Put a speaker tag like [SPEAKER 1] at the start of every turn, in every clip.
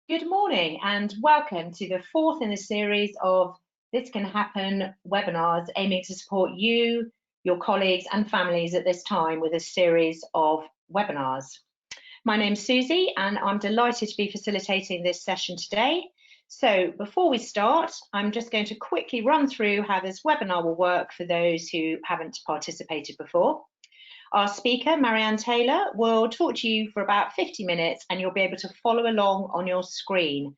[SPEAKER 1] Good morning and welcome to the fourth in the series of This Can Happen webinars aiming to support you, your colleagues and families at this time with a series of webinars. My name's Susie and I'm delighted to be facilitating this session today. So before we start, I'm just going to quickly run through how this webinar will work for those who haven't participated before. Our speaker, Marianne Taylor, will talk to you for about 50 minutes and you'll be able to follow along on your screen.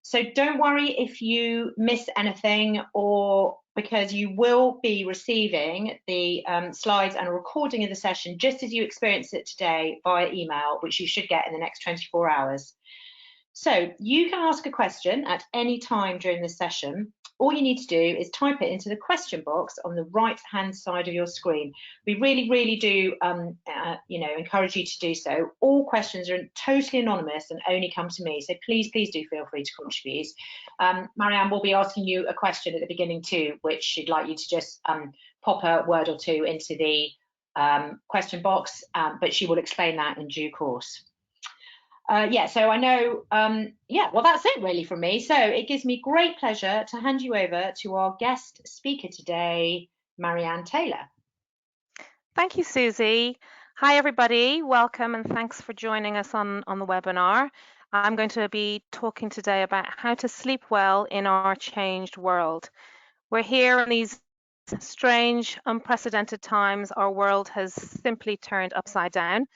[SPEAKER 1] So don't worry if you miss anything, or because you will be receiving the slides and a recording of the session just as you experience it today via email, which you should get in the next 24 hours. So you can ask a question at any time during this session. All you need to do is type it into the question box on the right hand side of your screen. We really do encourage you to do so. All questions are totally anonymous and only come to me, so please do feel free to contribute. Marianne will be asking you a question at the beginning too, which she'd like you to just pop a word or two into the question box, but she will explain that in due course. So I know, well, that's it really from me. So it gives me great pleasure to hand you over to our guest speaker today, Marianne Taylor.
[SPEAKER 2] Thank you, Susie. Hi, everybody. Welcome and thanks for joining us on the webinar. I'm going to be talking today about how to sleep well in our changed world. We're here in these strange, unprecedented times. Our world has simply turned upside down.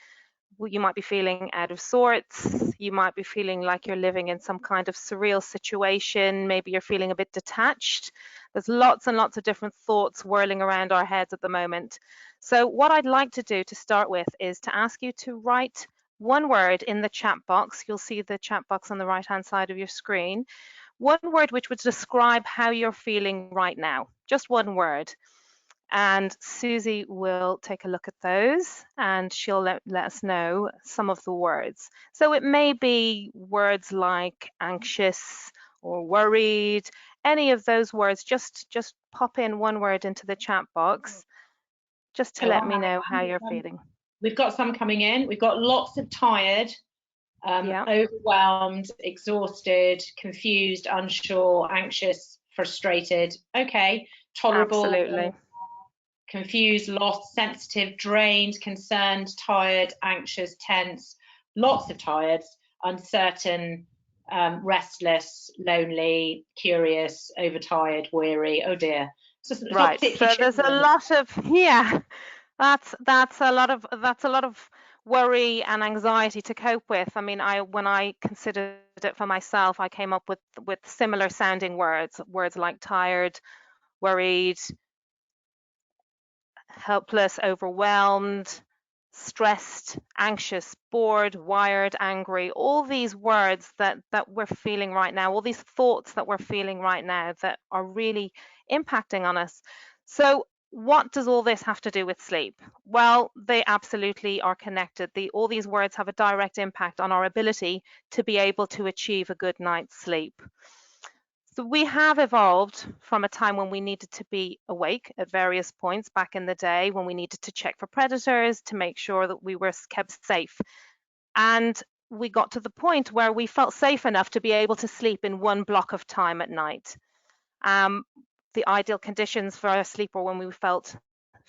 [SPEAKER 2] You might be feeling out of sorts. You might be feeling like you're living in some kind of surreal situation. Maybe you're feeling a bit detached. There's lots and lots of different thoughts whirling around our heads at the moment. So what I'd like to do to start with is to ask you to write one word in the chat box. You'll see the chat box on the right-hand side of your screen. One word which would describe how you're feeling right now. Just one word. And Susie will take a look at those and she'll let us know some of the words. So it may be words like anxious or worried, any of those words. Just pop in one word into the chat box just to let me know how you're feeling.
[SPEAKER 1] We've got some coming in. We've got lots of tired, overwhelmed, exhausted, confused, unsure, anxious, frustrated. Okay, tolerable.
[SPEAKER 2] Absolutely.
[SPEAKER 1] Confused, lost, sensitive, drained, concerned, tired, anxious, tense, lots of tired, uncertain, restless, lonely, curious, overtired, weary. Oh dear.
[SPEAKER 2] Right. So there's a lot of that's a lot of worry and anxiety to cope with. I mean, when I considered it for myself, I came up with similar sounding words like tired, worried, helpless, overwhelmed, stressed, anxious, bored, wired, angry, all these words that we're feeling right now, all these thoughts that we're feeling right now that are really impacting on us. So what does all this have to do with sleep? Well, they absolutely are connected. All these words have a direct impact on our ability to be able to achieve a good night's sleep. So we have evolved from a time when we needed to be awake at various points back in the day, when we needed to check for predators to make sure that we were kept safe. And we got to the point where we felt safe enough to be able to sleep in one block of time at night. The ideal conditions for our sleep were when we felt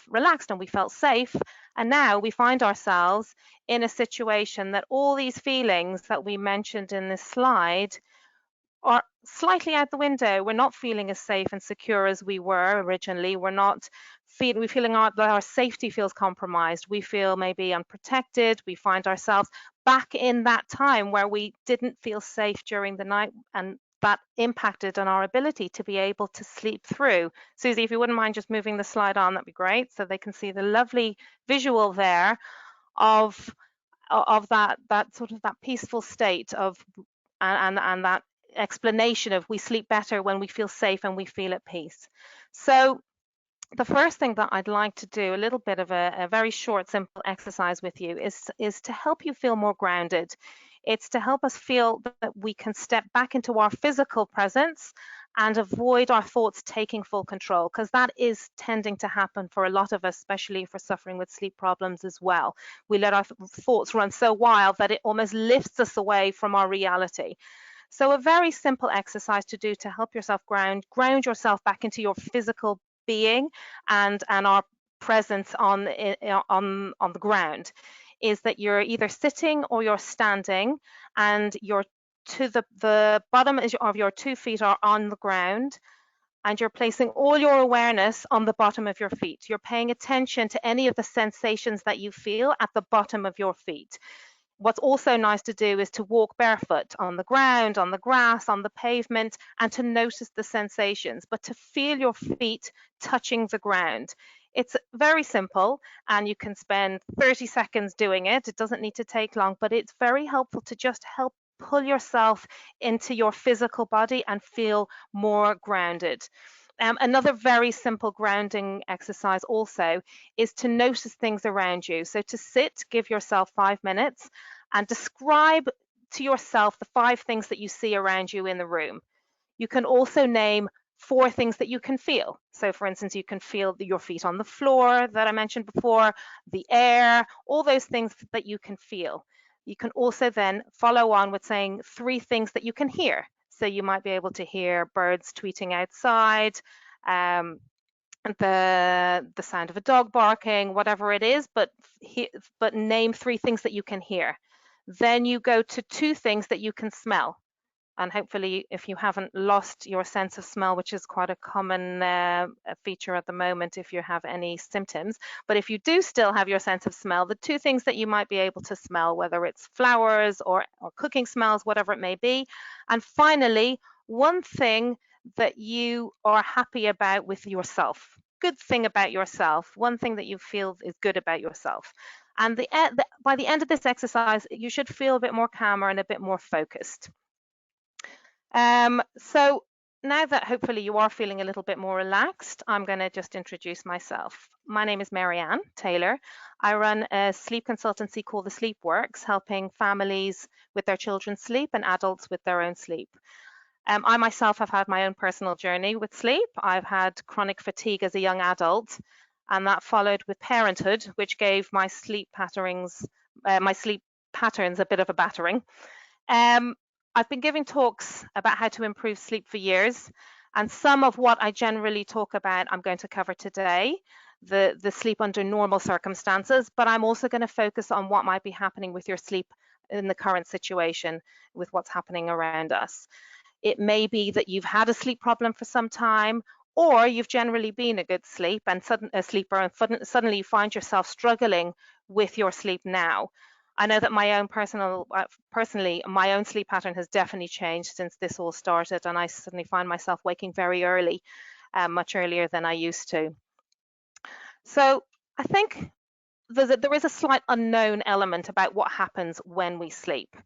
[SPEAKER 2] relaxed and we felt safe. And now we find ourselves in a situation that all these feelings that we mentioned in this slide are slightly out the window. We're not feeling as safe and secure as we were originally. We're feeling that our safety feels compromised. We feel maybe unprotected. We find ourselves back in that time where we didn't feel safe during the night, and that impacted on our ability to be able to sleep through. Susie, if you wouldn't mind just moving the slide on, that'd be great, so they can see the lovely visual there of that sort of that peaceful state of and that explanation of we sleep better when we feel safe and we feel at peace. So the first thing that I'd like to do, a little bit of a very short, simple exercise with you, is to help you feel more grounded. It's to help us feel that we can step back into our physical presence and avoid our thoughts taking full control, because that is tending to happen for a lot of us, especially if we're suffering with sleep problems as well. We let our thoughts run so wild that it almost lifts us away from our reality. So a very simple exercise to do to help yourself ground yourself back into your physical being and our presence on the ground is that you're either sitting or you're standing, and you're to the bottom of your 2 feet are on the ground, and you're placing all your awareness on the bottom of your feet. You're paying attention to any of the sensations that you feel at the bottom of your feet. What's also nice to do is to walk barefoot on the ground, on the grass, on the pavement, and to notice the sensations, but to feel your feet touching the ground. It's very simple, and you can spend 30 seconds doing it. It doesn't need to take long, but it's very helpful to just help pull yourself into your physical body and feel more grounded. Another very simple grounding exercise also is to notice things around you. So to sit, give yourself 5 minutes and describe to yourself the 5 things that you see around you in the room. You can also name 4 things that you can feel. So for instance, you can feel your feet on the floor that I mentioned before, the air, all those things that you can feel. You can also then follow on with saying 3 things that you can hear. So you might be able to hear birds tweeting outside, the sound of a dog barking, whatever it is, but name 3 things that you can hear. Then you go to 2 things that you can smell. And hopefully, if you haven't lost your sense of smell, which is quite a common feature at the moment if you have any symptoms, but if you do still have your sense of smell, the 2 things that you might be able to smell, whether it's flowers or cooking smells, whatever it may be. And finally, 1 thing that you are happy about with yourself, good thing about yourself, 1 thing that you feel is good about yourself. And by the end of this exercise, you should feel a bit more calmer and a bit more focused. So now that hopefully you are feeling a little bit more relaxed, I'm going to just introduce myself. My name is Marianne Taylor. I run a sleep consultancy called The Sleep Works, helping families with their children's sleep and adults with their own sleep. I myself have had my own personal journey with sleep. I've had chronic fatigue as a young adult, and that followed with parenthood, which gave my sleep patterns a bit of a battering. I've been giving talks about how to improve sleep for years, and some of what I generally talk about I'm going to cover today, the sleep under normal circumstances, but I'm also going to focus on what might be happening with your sleep in the current situation with what's happening around us. It may be that you've had a sleep problem for some time, or you've generally been a good sleeper and suddenly you find yourself struggling with your sleep now. I know that my own personally, my own sleep pattern has definitely changed since this all started, and I suddenly find myself waking very early, much earlier than I used to. So I think there is a slight unknown element about what happens when we sleep.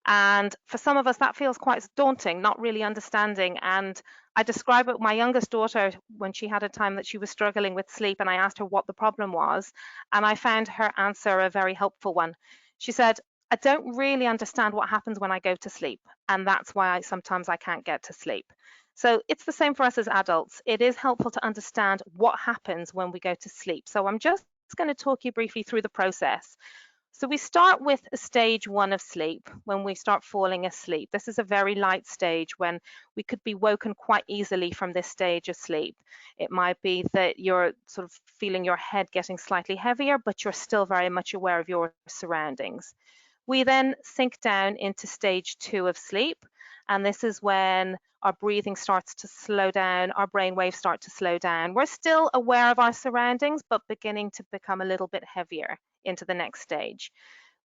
[SPEAKER 2] And for some of us, that feels quite daunting, not really understanding. And I describe it with my youngest daughter when she had a time that she was struggling with sleep, and I asked her what the problem was. And I found her answer a very helpful one. She said, I don't really understand what happens when I go to sleep. And that's why sometimes I can't get to sleep. So it's the same for us as adults. It is helpful to understand what happens when we go to sleep. So I'm just going to talk you briefly through the process. So we start with a stage 1 of sleep, when we start falling asleep. This is a very light stage when we could be woken quite easily from this stage of sleep. It might be that you're sort of feeling your head getting slightly heavier, but you're still very much aware of your surroundings. We then sink down into stage 2 of sleep, and this is when our breathing starts to slow down, our brain waves start to slow down. We're still aware of our surroundings, but beginning to become a little bit heavier into the next stage.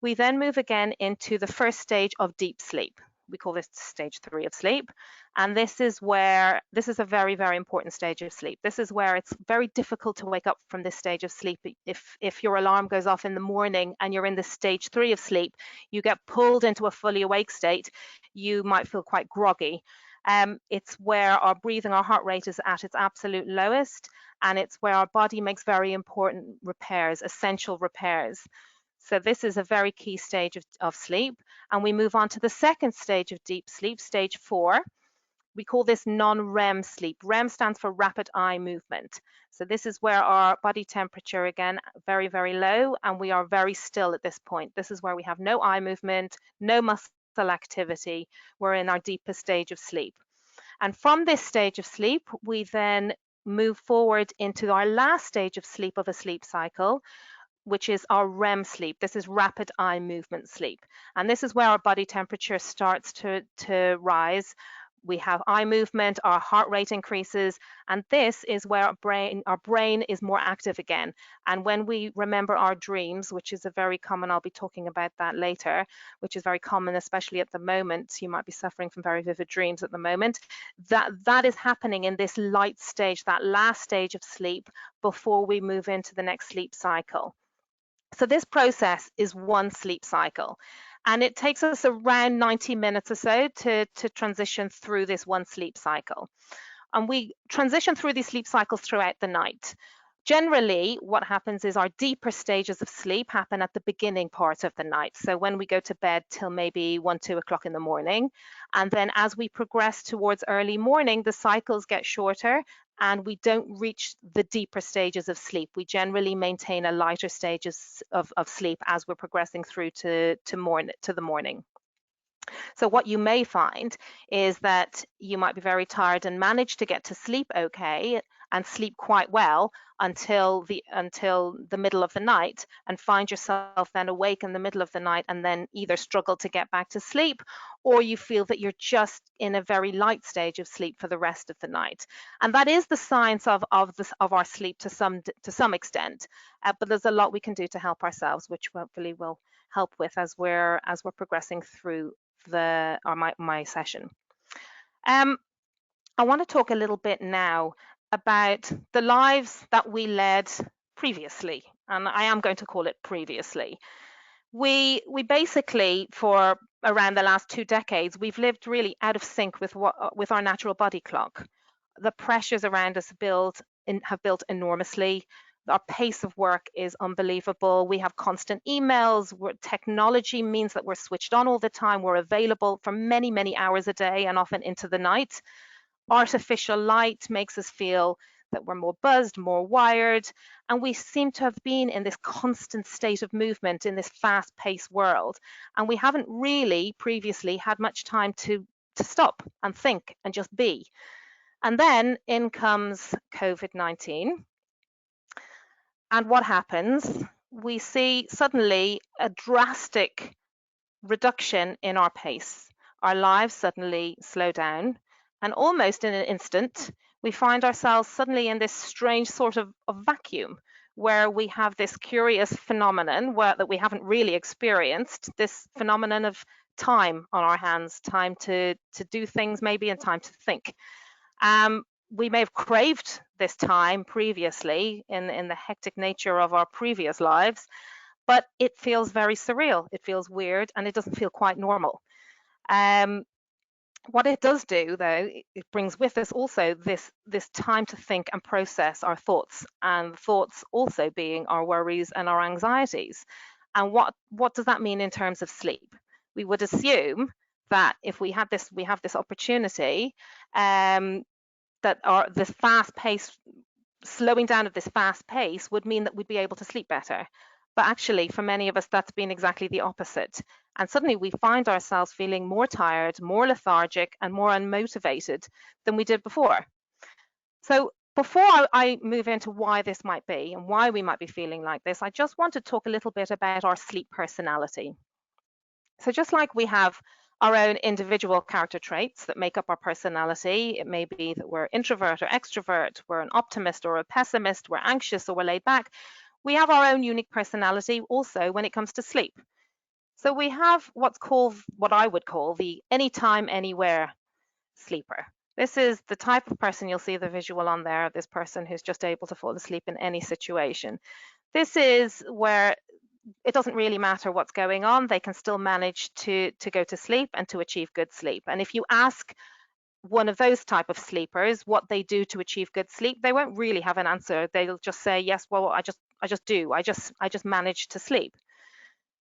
[SPEAKER 2] We then move again into the first stage of deep sleep. We call this stage 3 of sleep. And this is a very, very important stage of sleep. This is where it's very difficult to wake up from this stage of sleep. If your alarm goes off in the morning and you're in the stage 3 of sleep, you get pulled into a fully awake state, you might feel quite groggy. It's where our breathing, our heart rate is at its absolute lowest, and it's where our body makes very important repairs, essential repairs. So this is a very key stage of sleep. And we move on to the second stage of deep sleep, stage 4. We call this non-REM sleep. REM stands for rapid eye movement. So this is where our body temperature, again, very, very low, and we are very still at this point. This is where we have no eye movement, no muscle activity, we're in our deepest stage of sleep. And from this stage of sleep, we then move forward into our last stage of sleep of a sleep cycle, which is our REM sleep. This is rapid eye movement sleep. And this is where our body temperature starts to rise. We have eye movement, our heart rate increases, and this is where our brain is more active again. And when we remember our dreams, which is a very common, I'll be talking about that later, which is very common, especially at the moment, you might be suffering from very vivid dreams at the moment, that is happening in this light stage, that last stage of sleep before we move into the next sleep cycle. So this process is one sleep cycle, and it takes us around 90 minutes or so to transition through this one sleep cycle. And we transition through these sleep cycles throughout the night. Generally, what happens is our deeper stages of sleep happen at the beginning part of the night. So when we go to bed till maybe 1, 2 o'clock in the morning. And then as we progress towards early morning, the cycles get shorter and we don't reach the deeper stages of sleep. We generally maintain a lighter stages of sleep as we're progressing through to the morning. So what you may find is that you might be very tired and manage to get to sleep okay and sleep quite well until the middle of the night, and find yourself then awake in the middle of the night and then either struggle to get back to sleep, or you feel that you're just in a very light stage of sleep for the rest of the night. And that is the science of our sleep to some extent, but there's a lot we can do to help ourselves, which hopefully will help with as we're progressing through my session. I want to talk a little bit now about the lives that we led previously, and I am going to call it previously. We basically, for around the last 2 decades, we've lived really out of sync with our natural body clock. The pressures around us have built enormously. Our pace of work is unbelievable. We have constant emails. Technology means that we're switched on all the time. We're available for many, many hours a day and often into the night. Artificial light makes us feel that we're more buzzed, more wired, and we seem to have been in this constant state of movement in this fast-paced world. And we haven't really previously had much time to stop and think and just be. And then in comes COVID-19. And what happens? We see suddenly a drastic reduction in our pace. Our lives suddenly slow down, and almost in an instant, we find ourselves suddenly in this strange sort of vacuum where we have this curious phenomenon that we haven't really experienced, this phenomenon of time on our hands, time to do things maybe, and time to think. We may have craved this time previously in the hectic nature of our previous lives, but it feels very surreal. It feels weird, and it doesn't feel quite normal. What it does do, though, it brings with us also this time to think and process our thoughts, and thoughts also being our worries and our anxieties. And what does that mean in terms of sleep? We would assume that if we have this opportunity, that this fast pace, slowing down of this fast pace would mean that we'd be able to sleep better. But actually, for many of us, that's been exactly the opposite. And suddenly we find ourselves feeling more tired, more lethargic, and more unmotivated than we did before. So before I move into why this might be and why we might be feeling like this, I just want to talk a little bit about our sleep personality. So just like we have our own individual character traits that make up our personality, it may be that we're introvert or extrovert, we're an optimist or a pessimist, we're anxious or we're laid back. We have our own unique personality also when it comes to sleep. So we have what I would call the anytime, anywhere sleeper. This is the type of person, you'll see the visual on there, this person who's just able to fall asleep in any situation. This is where it doesn't really matter what's going on, they can still manage to go to sleep and to achieve good sleep. And if you ask one of those type of sleepers what they do to achieve good sleep, they won't really have an answer. They'll just say, yes, well, I just manage to sleep.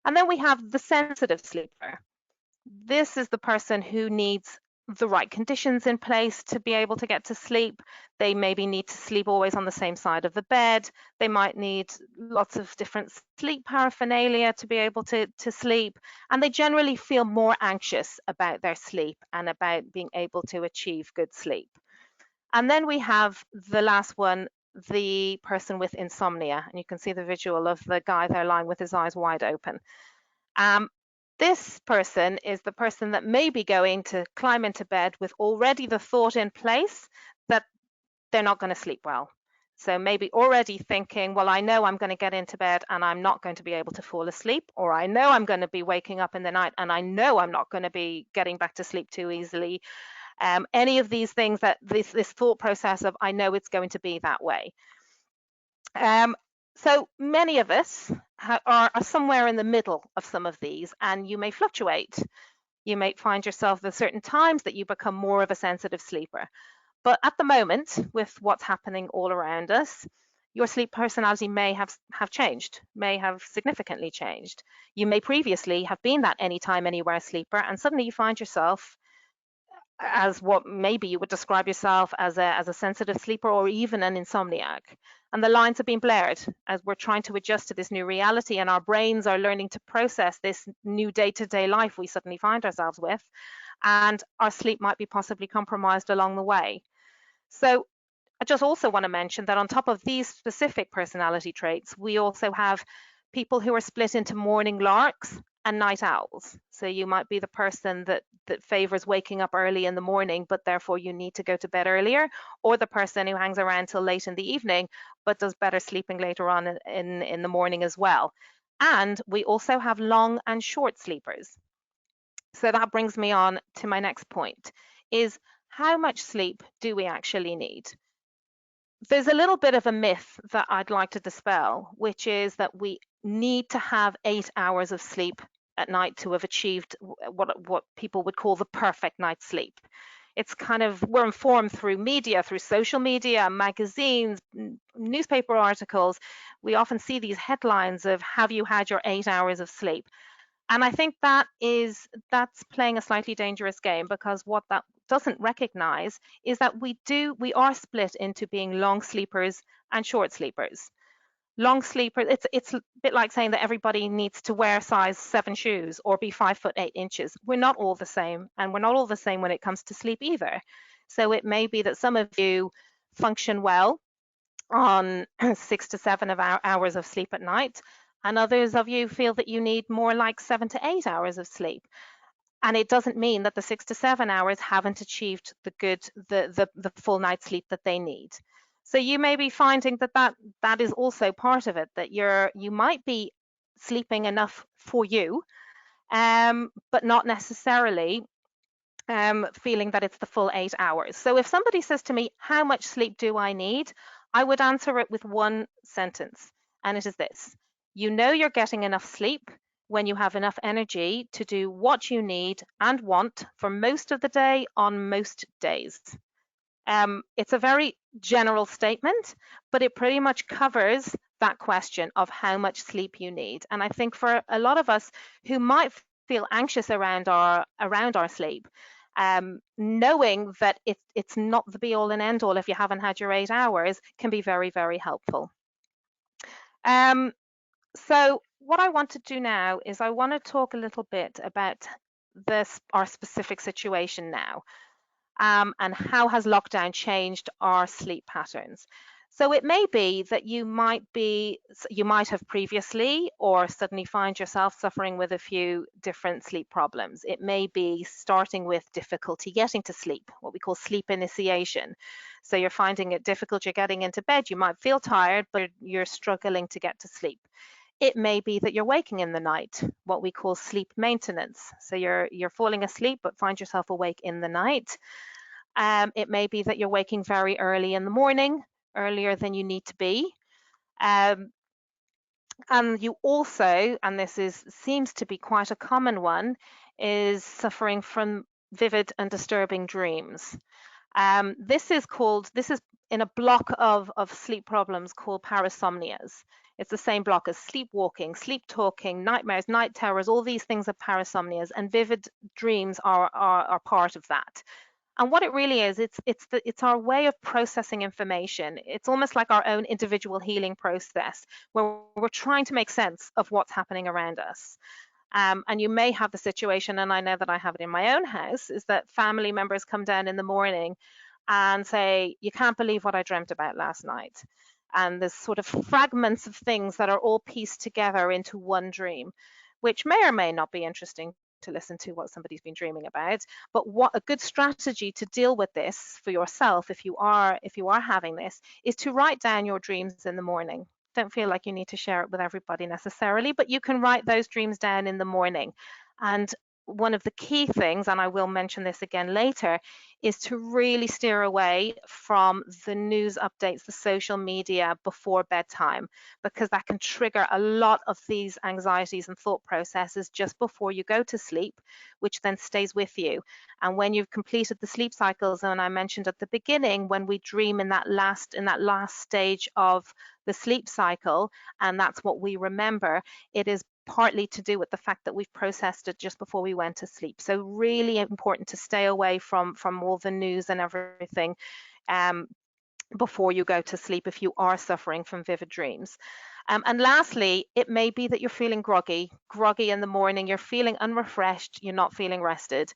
[SPEAKER 2] And then we have the sensitive sleeper. This is the person who needs the right conditions in place to be able to get to sleep. They maybe need to sleep always on the same side of the bed. They might need lots of different sleep paraphernalia to be able to sleep. And they generally feel more anxious about their sleep and about being able to achieve good sleep. And then we have the last one, the person with insomnia. And you can see the visual of the guy there lying with his eyes wide open. This person is the person that may be going to climb into bed with already the thought in place that they're not going to sleep well. So maybe already thinking, well, I know I'm going to get into bed and I'm not going to be able to fall asleep, or I know I'm going to be waking up in the night and I know I'm not going to be getting back to sleep too easily. Any of these things, that this thought process of, I know it's going to be that way. So many of us are somewhere in the middle of some of these, and you may fluctuate. You may find yourself at certain times that you become more of a sensitive sleeper. But at the moment, with what's happening all around us, your sleep personality may have changed, may have significantly changed. You may previously have been that anytime, anywhere sleeper, and suddenly you find yourself as what maybe you would describe yourself as a sensitive sleeper or even an insomniac. And the lines have been blurred as we're trying to adjust to this new reality, and our brains are learning to process this new day-to-day life we suddenly find ourselves with, and our sleep might be possibly compromised along the way. So I just also want to mention that on top of these specific personality traits, we also have people who are split into morning larks and night owls. So you might be the person that favors waking up early in the morning, but therefore you need to go to bed earlier, or the person who hangs around till late in the evening, but does better sleeping later on in the morning as well. And we also have long and short sleepers. So that brings me on to my next point, is how much sleep do we actually need? There's a little bit of a myth that I'd like to dispel, which is that we need to have 8 hours of sleep at night to have achieved what people would call the perfect night's sleep. It's kind of, we're informed through media, through social media, magazines, newspaper articles. We often see these headlines of, have you had your 8 hours of sleep? And I think that's playing a slightly dangerous game, because what that doesn't recognize is that we are split into being long sleepers and short sleepers. Long sleepers, it's a bit like saying that everybody needs to wear size 7 shoes or be 5'8". We're not all the same, and we're not all the same when it comes to sleep either. So it may be that some of you function well on 6 to 7 hours of sleep at night, and others of you feel that you need more like 7 to 8 hours of sleep. And it doesn't mean that the 6 to 7 hours haven't achieved the full night's sleep that they need. So you may be finding that is also part of it, that you might be sleeping enough for you, but not necessarily feeling that it's the full 8 hours. So if somebody says to me, how much sleep do I need? I would answer it with one sentence, and it is this: you know you're getting enough sleep when you have enough energy to do what you need and want for most of the day on most days. It's a very general statement, but it pretty much covers that question of how much sleep you need. And I think for a lot of us who might feel anxious around our sleep, knowing that it's not the be all and end all if you haven't had your 8 hours can be very, very helpful. So what I want to do now is I want to talk a little bit about our specific situation now, and how has lockdown changed our sleep patterns. So it may be that you might have previously or suddenly find yourself suffering with a few different sleep problems. It may be starting with difficulty getting to sleep, what we call sleep initiation. So you're finding it difficult, you're getting into bed, you might feel tired, but you're struggling to get to sleep. It may be that you're waking in the night, what we call sleep maintenance. So you're falling asleep but find yourself awake in the night. It may be that you're waking very early in the morning, earlier than you need to be. And you also, and this seems to be quite a common one, is suffering from vivid and disturbing dreams. This is in a block of sleep problems called parasomnias. It's the same block as sleepwalking, sleep talking, nightmares, night terrors. All these things are parasomnias, and vivid dreams are part of that. And what it really is, it's our way of processing information. It's almost like our own individual healing process, where we're trying to make sense of what's happening around us. And you may have the situation, and I know that I have it in my own house, is that family members come down in the morning and say, you can't believe what I dreamt about last night. And there's sort of fragments of things that are all pieced together into one dream, which may or may not be interesting to listen to what somebody's been dreaming about. But what a good strategy to deal with this for yourself, if you are having this, is to write down your dreams in the morning. Don't feel like you need to share it with everybody necessarily, but you can write those dreams down in the morning. And one of the key things, and I will mention this again later, is to really steer away from the news updates, the social media before bedtime, because that can trigger a lot of these anxieties and thought processes just before you go to sleep, which then stays with you. And when you've completed the sleep cycles, and I mentioned at the beginning, when we dream in that last stage of the sleep cycle, and that's what we remember, it is partly to do with the fact that we've processed it just before we went to sleep. So really important to stay away from all the news and everything before you go to sleep if you are suffering from vivid dreams. And lastly, it may be that you're feeling groggy in the morning, you're feeling unrefreshed, you're not feeling rested.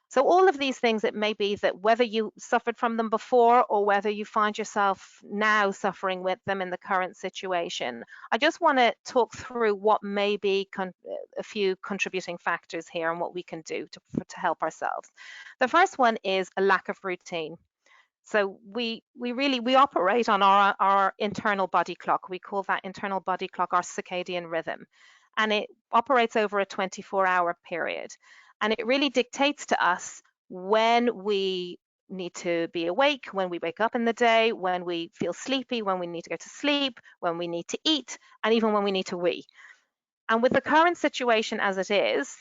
[SPEAKER 2] So all of these things, it may be that whether you suffered from them before or whether you find yourself now suffering with them in the current situation, I just want to talk through what may be a few contributing factors here and what we can do to help ourselves. The first one is a lack of routine. So we operate on our internal body clock. We call that internal body clock our circadian rhythm, and it operates over a 24-hour period. And it really dictates to us when we need to be awake, when we wake up in the day, when we feel sleepy, when we need to go to sleep, when we need to eat, and even when we need to wee. And with the current situation as it is,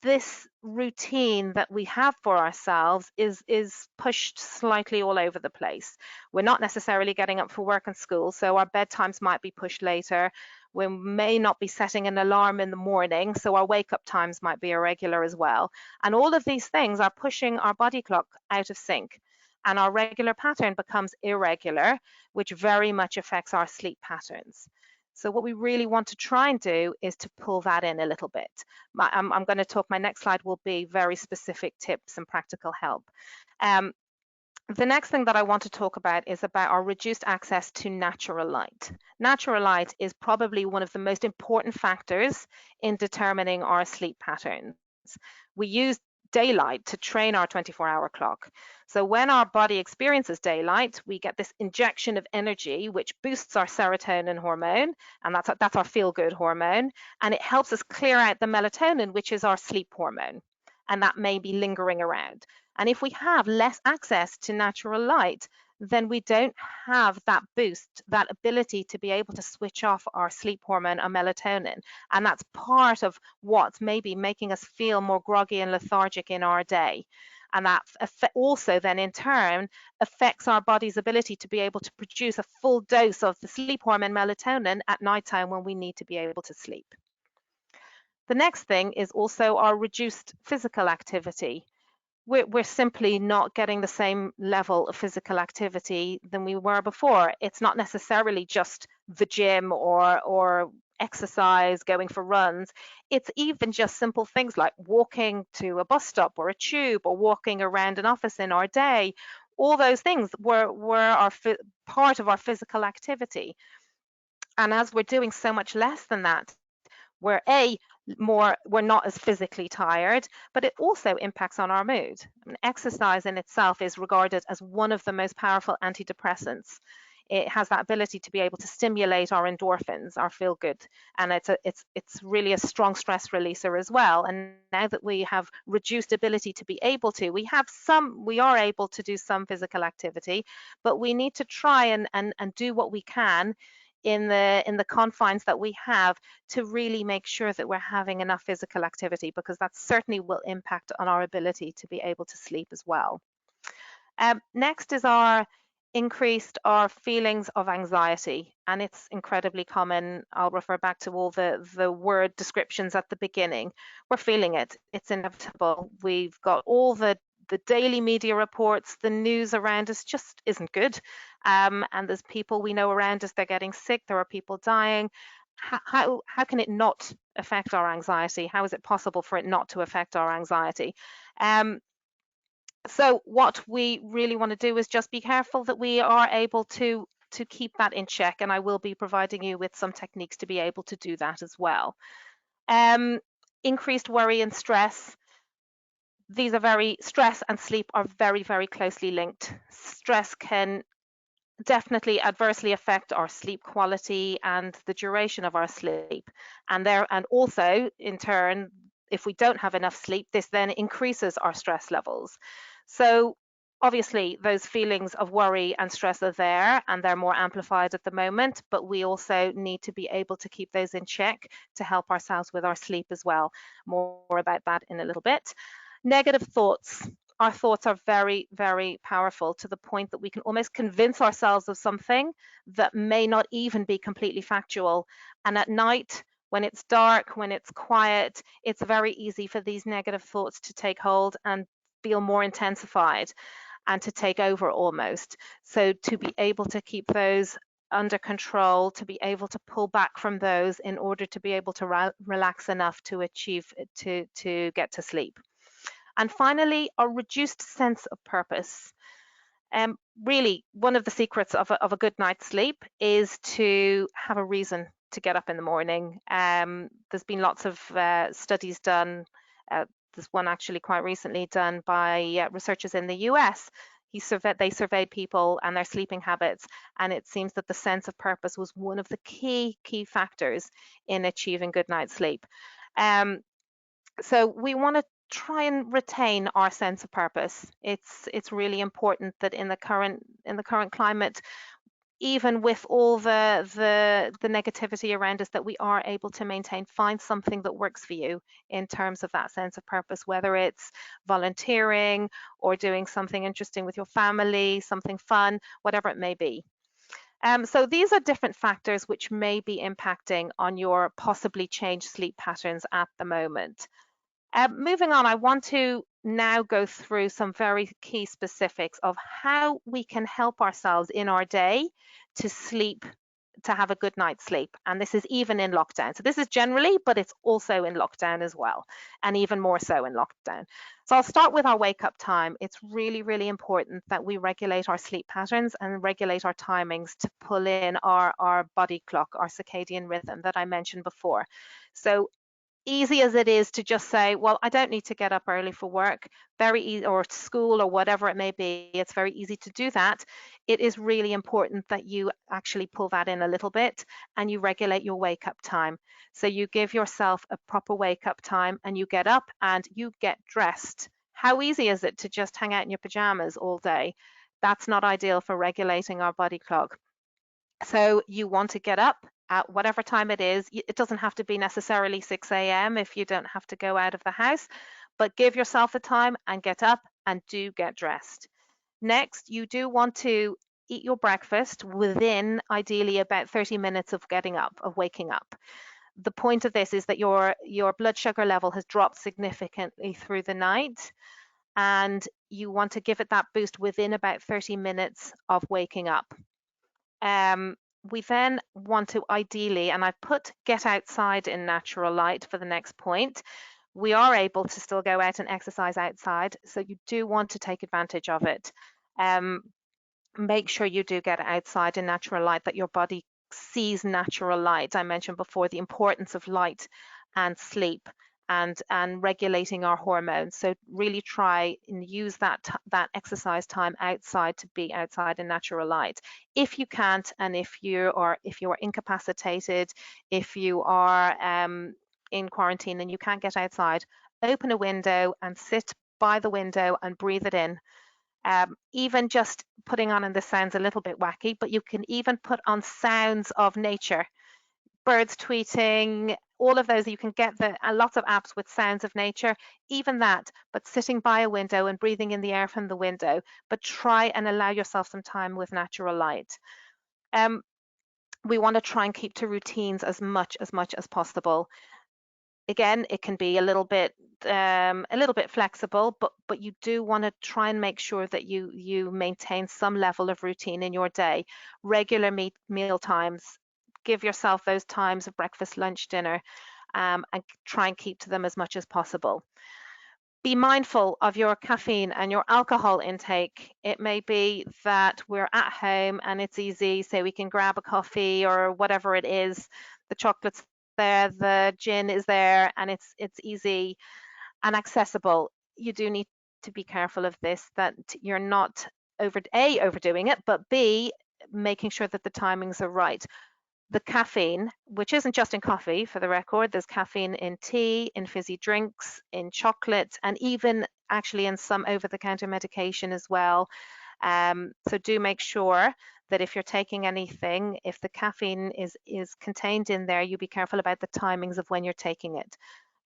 [SPEAKER 2] this routine that we have for ourselves is pushed slightly all over the place. We're not necessarily getting up for work and school, so our bedtimes might be pushed later. We may not be setting an alarm in the morning, so our wake up times might be irregular as well. And all of these things are pushing our body clock out of sync. And our regular pattern becomes irregular, which very much affects our sleep patterns. So what we really want to try and do is to pull that in a little bit. I'm going to talk, my next slide will be very specific tips and practical help. The next thing that I want to talk about is about our reduced access to natural light. Natural light is probably one of the most important factors in determining our sleep patterns. We use daylight to train our 24-hour clock. So when our body experiences daylight, we get this injection of energy, which boosts our serotonin hormone, and that's our feel-good hormone, and it helps us clear out the melatonin, which is our sleep hormone, and that may be lingering around. And if we have less access to natural light, then we don't have that boost, that ability to be able to switch off our sleep hormone or melatonin. And that's part of what's maybe making us feel more groggy and lethargic in our day. And that also then in turn affects our body's ability to be able to produce a full dose of the sleep hormone melatonin at nighttime when we need to be able to sleep. The next thing is also our reduced physical activity. We're simply not getting the same level of physical activity than we were before. It's not necessarily just the gym or exercise, going for runs. It's even just simple things like walking to a bus stop or a tube or walking around an office in our day. All those things were part of our physical activity. And as we're doing so much less than that, we're not as physically tired, but it also impacts on our mood. I mean, exercise in itself is regarded as one of the most powerful antidepressants. It has that ability to be able to stimulate our endorphins, our feel good, and it's really a strong stress releaser as well. And now that we have reduced ability to be able to, we are able to do some physical activity, but we need to try and do what we can in the confines that we have to really make sure that we're having enough physical activity, because that certainly will impact on our ability to be able to sleep as well. Next is our increased our feelings of anxiety, and it's incredibly common. I'll refer back to all the word descriptions at the beginning. We're feeling it. It's inevitable. We've got all the daily media reports, the news around us just isn't good. And there's people we know around us, they're getting sick, there are people dying. How can it not affect our anxiety? How is it possible for it not to affect our anxiety? So what we really want to do is just be careful that we are able to keep that in check, and I will be providing you with some techniques to be able to do that as well. Increased worry and stress. Stress and sleep are very, very closely linked. Stress can definitely adversely affect our sleep quality and the duration of our sleep. And also in turn, if we don't have enough sleep, this then increases our stress levels. So obviously those feelings of worry and stress are there, and they're more amplified at the moment, but we also need to be able to keep those in check to help ourselves with our sleep as well. More about that in a little bit. Negative thoughts. Our thoughts are very, very powerful, to the point that we can almost convince ourselves of something that may not even be completely factual. And at night, when it's dark, when it's quiet, it's very easy for these negative thoughts to take hold and feel more intensified and to take over almost. So to be able to keep those under control, to be able to pull back from those in order to be able to relax enough to achieve to get to sleep. And finally, a reduced sense of purpose. Really, one of the secrets of a good night's sleep is to have a reason to get up in the morning. There's been lots of studies done. There's one actually quite recently done by researchers in the US. They surveyed people and their sleeping habits, and it seems that the sense of purpose was one of the key factors in achieving good night's sleep. So we want to try and retain our sense of purpose. It's really important that in the current climate, even with all the negativity around us, that we are able to find something that works for you in terms of that sense of purpose, whether it's volunteering or doing something interesting with your family, something fun, whatever it may be. So these are different factors which may be impacting on your possibly changed sleep patterns at the moment. Moving on, I want to now go through some very key specifics of how we can help ourselves in our day to sleep, to have a good night's sleep. And this is even in lockdown. So this is generally, but it's also in lockdown as well, and even more so in lockdown. So I'll start with our wake up time. It's really, really important that we regulate our sleep patterns and regulate our timings to pull in our body clock, our circadian rhythm that I mentioned before. So easy as it is to just say, well, I don't need to get up early for work, very easy, or school, or whatever it may be, it's very easy to do that. It is really important that you actually pull that in a little bit and you regulate your wake up time. So you give yourself a proper wake up time and you get up and you get dressed. How easy is it to just hang out in your pajamas all day? That's not ideal for regulating our body clock. So you want to get up at whatever time it is. It doesn't have to be necessarily 6 a.m. if you don't have to go out of the house, but give yourself a time and get up and do get dressed. Next, you do want to eat your breakfast within ideally about 30 minutes of waking up. The point of this is that your blood sugar level has dropped significantly through the night, and you want to give it that boost within about 30 minutes of waking up. We then want to ideally, and I've put get outside in natural light for the next point. We are able to still go out and exercise outside, so you do want to take advantage of it. Make sure you do get outside in natural light, that your body sees natural light. I mentioned before the importance of light and sleep and regulating our hormones. So really try and use that exercise time outside to be outside in natural light. If you can't, and if you are incapacitated, if you are in quarantine and you can't get outside, open a window and sit by the window and breathe it in. Even just putting on, and this sounds a little bit wacky, but you can even put on sounds of nature, birds tweeting, all of those, you can get lots of apps with sounds of nature, even that, but sitting by a window and breathing in the air from the window, but try and allow yourself some time with natural light. We want to try and keep to routines as much as possible. Again, it can be a little bit flexible, but you do want to try and make sure that you maintain some level of routine in your day. Regular meal times. Give yourself those times of breakfast, lunch, dinner, and try and keep to them as much as possible. Be mindful of your caffeine and your alcohol intake. It may be that we're at home and it's easy, so we can grab a coffee or whatever it is. The chocolate's there, the gin is there, and it's easy and accessible. You do need to be careful of this, that you're not overdoing it, but B, making sure that the timings are right. The caffeine, which isn't just in coffee, for the record, there's caffeine in tea, in fizzy drinks, in chocolate, and even actually in some over-the-counter medication as well. So do make sure that if you're taking anything, if the caffeine is contained in there, you be careful about the timings of when you're taking it.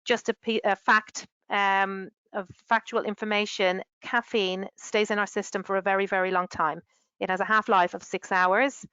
[SPEAKER 2] Just a fact of factual information, caffeine stays in our system for a very, very long time. It has a half-life of 6 hours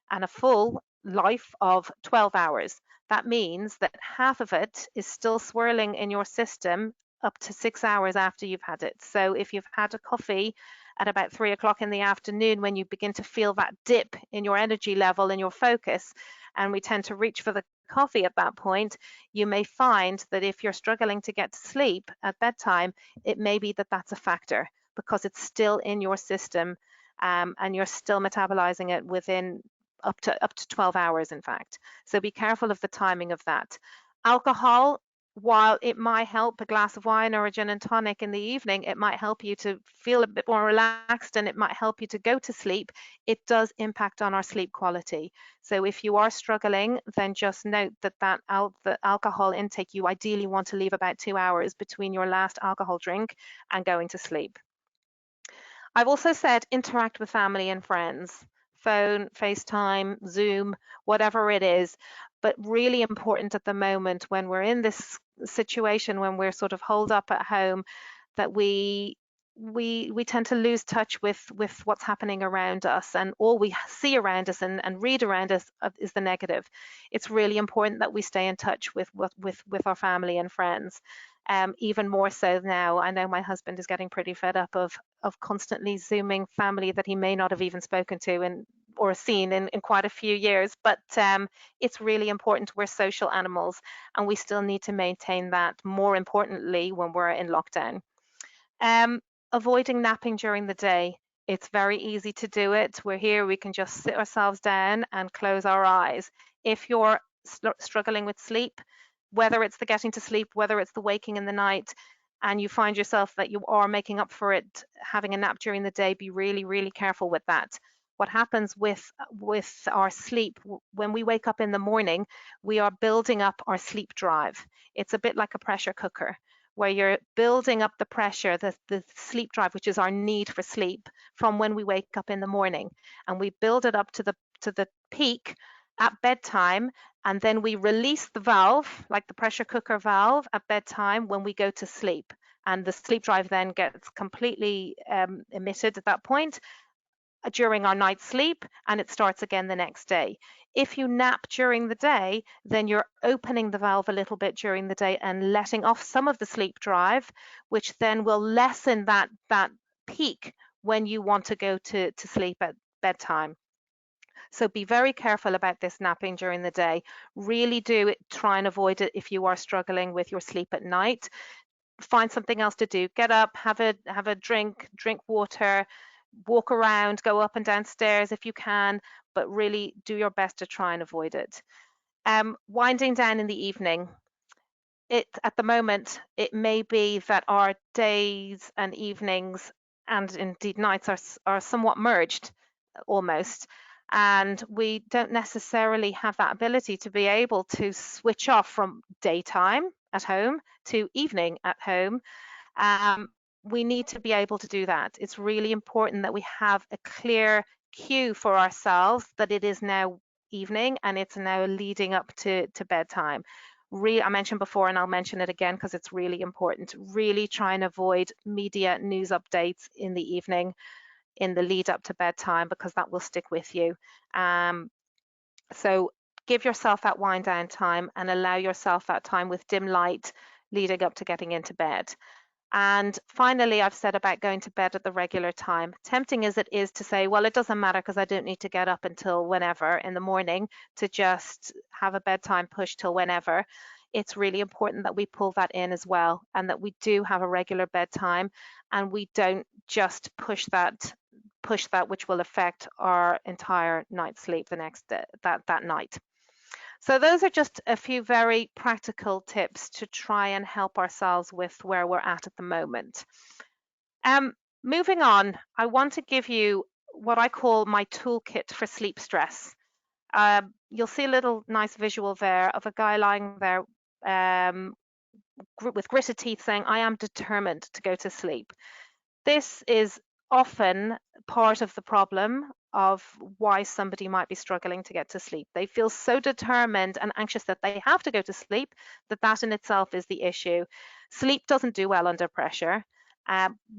[SPEAKER 2] and a full life of 12 hours. That means that half of it is still swirling in your system up to 6 hours after you've had it. So if you've had a coffee at about 3 o'clock in the afternoon, when you begin to feel that dip in your energy level and your focus, and we tend to reach for the coffee at that point, you may find that if you're struggling to get to sleep at bedtime, it may be that that's a factor because it's still in your system, and you're still metabolizing it within up to 12 hours, in fact. So be careful of the timing of that. Alcohol, while it might help, a glass of wine or a gin and tonic in the evening, it might help you to feel a bit more relaxed and it might help you to go to sleep. It does impact on our sleep quality. So if you are struggling, then just note that the alcohol intake, you ideally want to leave about 2 hours between your last alcohol drink and going to sleep. I've also said interact with family and friends. Phone, FaceTime, Zoom, whatever it is. But really important at the moment when we're in this situation, when we're sort of holed up at home, that we tend to lose touch with what's happening around us, and all we see around us and read around us is the negative. It's really important that we stay in touch with our family and friends. Even more so now. I know my husband is getting pretty fed up of constantly Zooming family that he may not have even spoken to or seen in quite a few years. But it's really important. We're social animals, and we still need to maintain that, more importantly, when we're in lockdown. Avoiding napping during the day. It's very easy to do it. We're here, we can just sit ourselves down and close our eyes. If you're struggling with sleep, whether it's the getting to sleep, whether it's the waking in the night, and you find yourself that you are making up for it having a nap during the day, be really, really careful with that. What happens with our sleep, when we wake up in the morning, we are building up our sleep drive. It's a bit like a pressure cooker, where you're building up the pressure, the sleep drive, which is our need for sleep, from when we wake up in the morning, and we build it up to the peak at bedtime, and then we release the valve, like the pressure cooker valve, at bedtime when we go to sleep, and the sleep drive then gets completely emitted at that point during our night's sleep, and it starts again the next day. If you nap during the day, then you're opening the valve a little bit during the day and letting off some of the sleep drive, which then will lessen that peak when you want to go to sleep at bedtime. So be very careful about this napping during the day. Really do try and avoid it if you are struggling with your sleep at night. Find something else to do. Get up, have a drink water, walk around, go up and downstairs if you can, but really do your best to try and avoid it. Winding down in the evening. At the moment, it may be that our days and evenings and indeed nights are somewhat merged almost, and we don't necessarily have that ability to be able to switch off from daytime at home to evening at home. We need to be able to do that. It's really important that we have a clear cue for ourselves that it is now evening and it's now leading up to bedtime. I mentioned before, and I'll mention it again because it's really important. Really try and avoid media news updates in the evening, in the lead up to bedtime, because that will stick with you. So give yourself that wind down time and allow yourself that time with dim light leading up to getting into bed. And finally, I've said about going to bed at the regular time. Tempting as it is to say, well, it doesn't matter because I don't need to get up until whenever in the morning, to just have a bedtime push till whenever. It's really important that we pull that in as well, and that we do have a regular bedtime, and we don't just push that which will affect our entire night's sleep the next day, that night. So those are just a few very practical tips to try and help ourselves with where we're at the moment. Moving on, I want to give you what I call my toolkit for sleep stress. You'll see a little nice visual there of a guy lying there with gritted teeth saying, I am determined to go to sleep. This is often part of the problem of why somebody might be struggling to get to sleep. They feel so determined and anxious that they have to go to sleep that in itself is the issue. Sleep doesn't do well under pressure.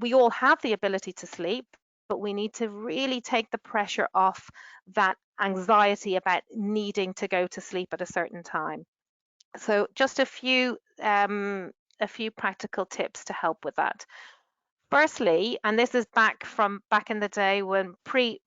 [SPEAKER 2] We all have the ability to sleep, but we need to really take the pressure off that anxiety about needing to go to sleep at a certain time. So just a few practical tips to help with that. Firstly, and this is back in the day when pre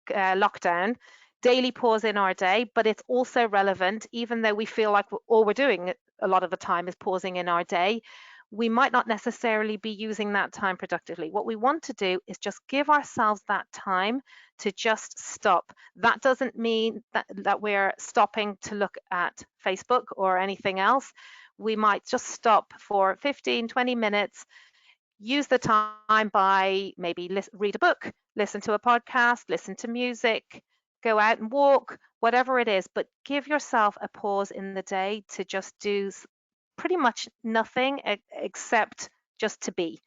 [SPEAKER 2] lockdown, daily pause in our day, but it's also relevant even though we feel like all we're doing a lot of the time is pausing in our day. We might not necessarily be using that time productively. What we want to do is just give ourselves that time to just stop. That doesn't mean that we're stopping to look at Facebook or anything else. We might just stop for 15, 20 minutes. Use the time by maybe read a book, listen to a podcast, listen to music, go out and walk, whatever it is, but give yourself a pause in the day to just do pretty much nothing except just to be.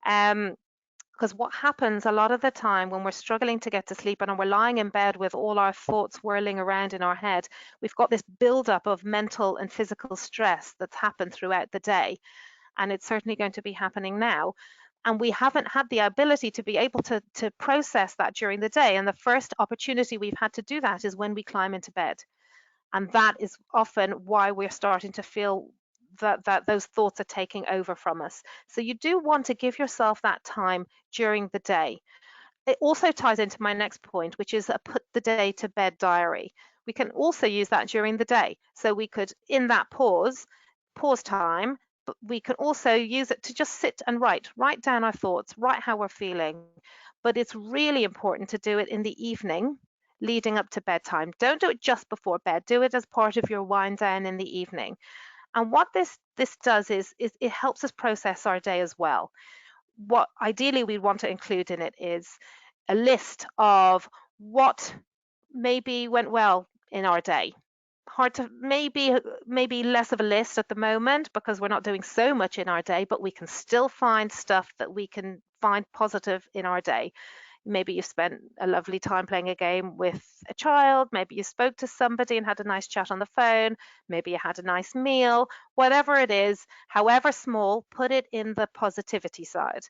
[SPEAKER 2] Because what happens a lot of the time when we're struggling to get to sleep and we're lying in bed with all our thoughts whirling around in our head, we've got this buildup of mental and physical stress that's happened throughout the day. And it's certainly going to be happening now. And we haven't had the ability to be able to process that during the day. And the first opportunity we've had to do that is when we climb into bed. And that is often why we're starting to feel that those thoughts are taking over from us. So you do want to give yourself that time during the day. It also ties into my next point, which is a put the day to bed diary. We can also use that during the day. So we could, in that pause time, but we can also use it to just sit and write down our thoughts, write how we're feeling. But it's really important to do it in the evening leading up to bedtime. Don't do it just before bed. Do it as part of your wind down in the evening. And what this does is it helps us process our day as well. What ideally we want to include in it is a list of what maybe went well in our day. Hard to maybe less of a list at the moment because we're not doing so much in our day, but we can still find stuff that we can find positive in our day. Maybe you spent a lovely time playing a game with a child, maybe you spoke to somebody and had a nice chat on the phone, maybe you had a nice meal, whatever it is, however small, put it in the positivity side.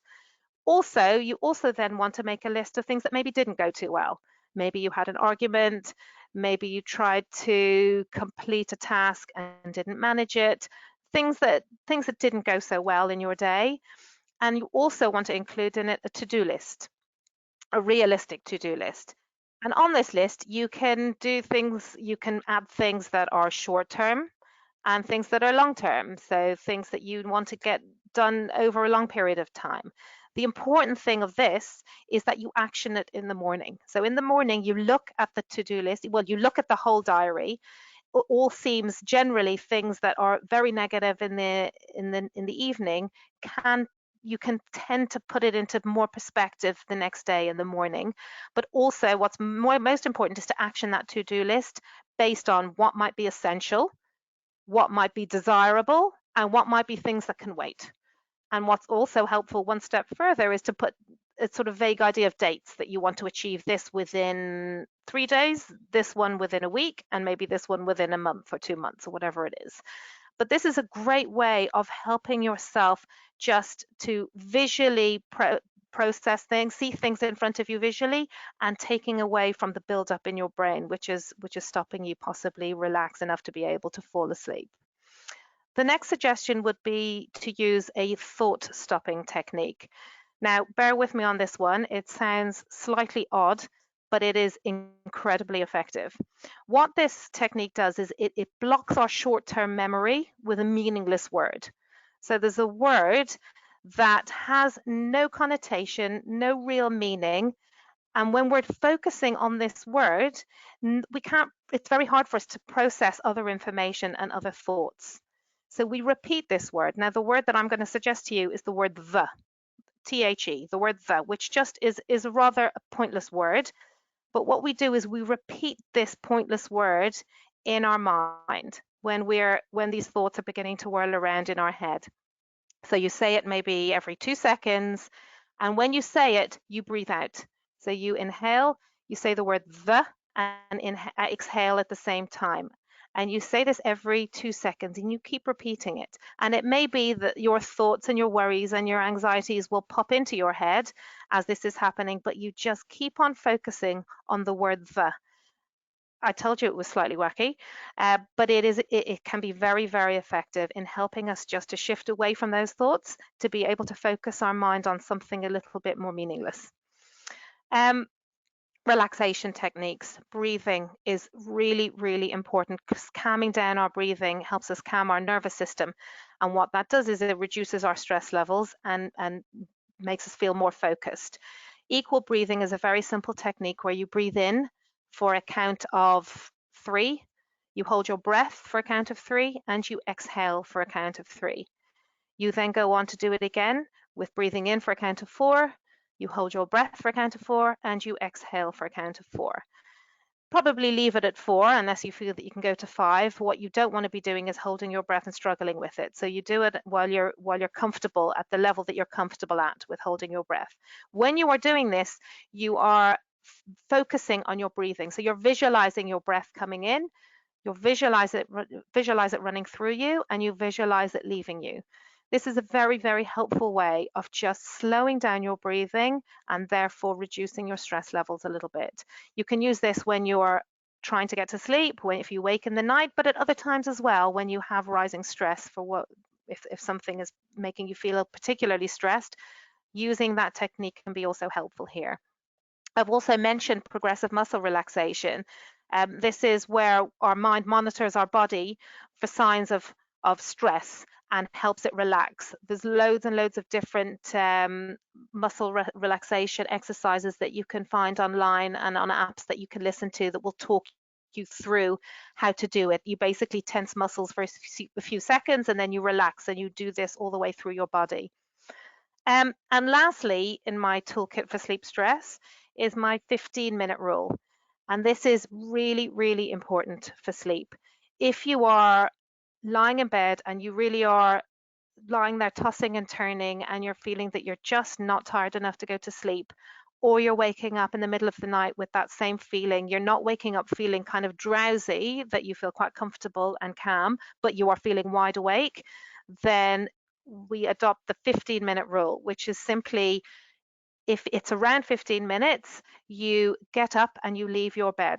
[SPEAKER 2] Also, you also then want to make a list of things that maybe didn't go too well. Maybe you had an argument, maybe you tried to complete a task and didn't manage it, things that didn't go so well in your day. And you also want to include in it a to-do list, a realistic to-do list. And on this list, you can add things that are short term and things that are long term. So things that you want to get done over a long period of time. The important thing of this is that you action it in the morning. So in the morning, you look at the to-do list. Well, you look at the whole diary. All seems generally things that are very negative in the evening you can tend to put it into more perspective the next day in the morning. But also what's most important is to action that to-do list based on what might be essential, what might be desirable, and what might be things that can wait. And what's also helpful one step further is to put a sort of vague idea of dates that you want to achieve this within 3 days, this one within a week, and maybe this one within a month or 2 months or whatever it is. But this is a great way of helping yourself just to visually process things, see things in front of you visually, and taking away from the buildup in your brain, which is stopping you possibly relax enough to be able to fall asleep. The next suggestion would be to use a thought stopping technique. Now, bear with me on this one. It sounds slightly odd, but it is incredibly effective. What this technique does is it blocks our short-term memory with a meaningless word. So there's a word that has no connotation, no real meaning. And when we're focusing on this word, it's very hard for us to process other information and other thoughts. So we repeat this word. Now, the word that I'm going to suggest to you is the word the, T-H-E, the word the, which just is a rather pointless word. But what we do is we repeat this pointless word in our mind when these thoughts are beginning to whirl around in our head. So you say it maybe every 2 seconds, and when you say it, you breathe out. So you inhale, you say the word the, and exhale at the same time. And you say this every 2 seconds, and you keep repeating it. And it may be that your thoughts and your worries and your anxieties will pop into your head as this is happening, but you just keep on focusing on the word the. I told you it was slightly wacky, but it can be very, very effective in helping us just to shift away from those thoughts to be able to focus our mind on something a little bit more meaningless. Relaxation techniques, breathing is really, really important because calming down our breathing helps us calm our nervous system. And what that does is it reduces our stress levels and makes us feel more focused. Equal breathing is a very simple technique where you breathe in for a count of 3, you hold your breath for a count of 3, and you exhale for a count of 3. You then go on to do it again with breathing in for a count of 4, you hold your breath for a count of 4, and you exhale for a count of 4. Probably leave it at 4 unless you feel that you can go to 5. What you don't want to be doing is holding your breath and struggling with it. So you do it while you're comfortable at the level that you're comfortable at with holding your breath. When you are doing this, you are focusing on your breathing. So you're visualizing your breath coming in, you visualize it running through you, and you visualize it leaving you. This is a very, very helpful way of just slowing down your breathing and therefore reducing your stress levels a little bit. You can use this when you're trying to get to sleep, if you wake in the night, but at other times as well when you have rising stress if something is making you feel particularly stressed. Using that technique can be also helpful here. I've also mentioned progressive muscle relaxation. This is where our mind monitors our body for signs of stress and helps it relax. There's loads and loads of different muscle relaxation exercises that you can find online and on apps that you can listen to that will talk you through how to do it. You basically tense muscles for a few seconds and then you relax, and you do this all the way through your body. And lastly, in my toolkit for sleep stress is my 15-minute rule. And this is really, really important for sleep. If you are lying in bed and you really are lying there tossing and turning and you're feeling that you're just not tired enough to go to sleep, or you're waking up in the middle of the night with that same feeling, you're not waking up feeling kind of drowsy, that you feel quite comfortable and calm, but you are feeling wide awake, then we adopt the 15-minute rule, which is simply, if it's around 15 minutes, you get up and you leave your bed.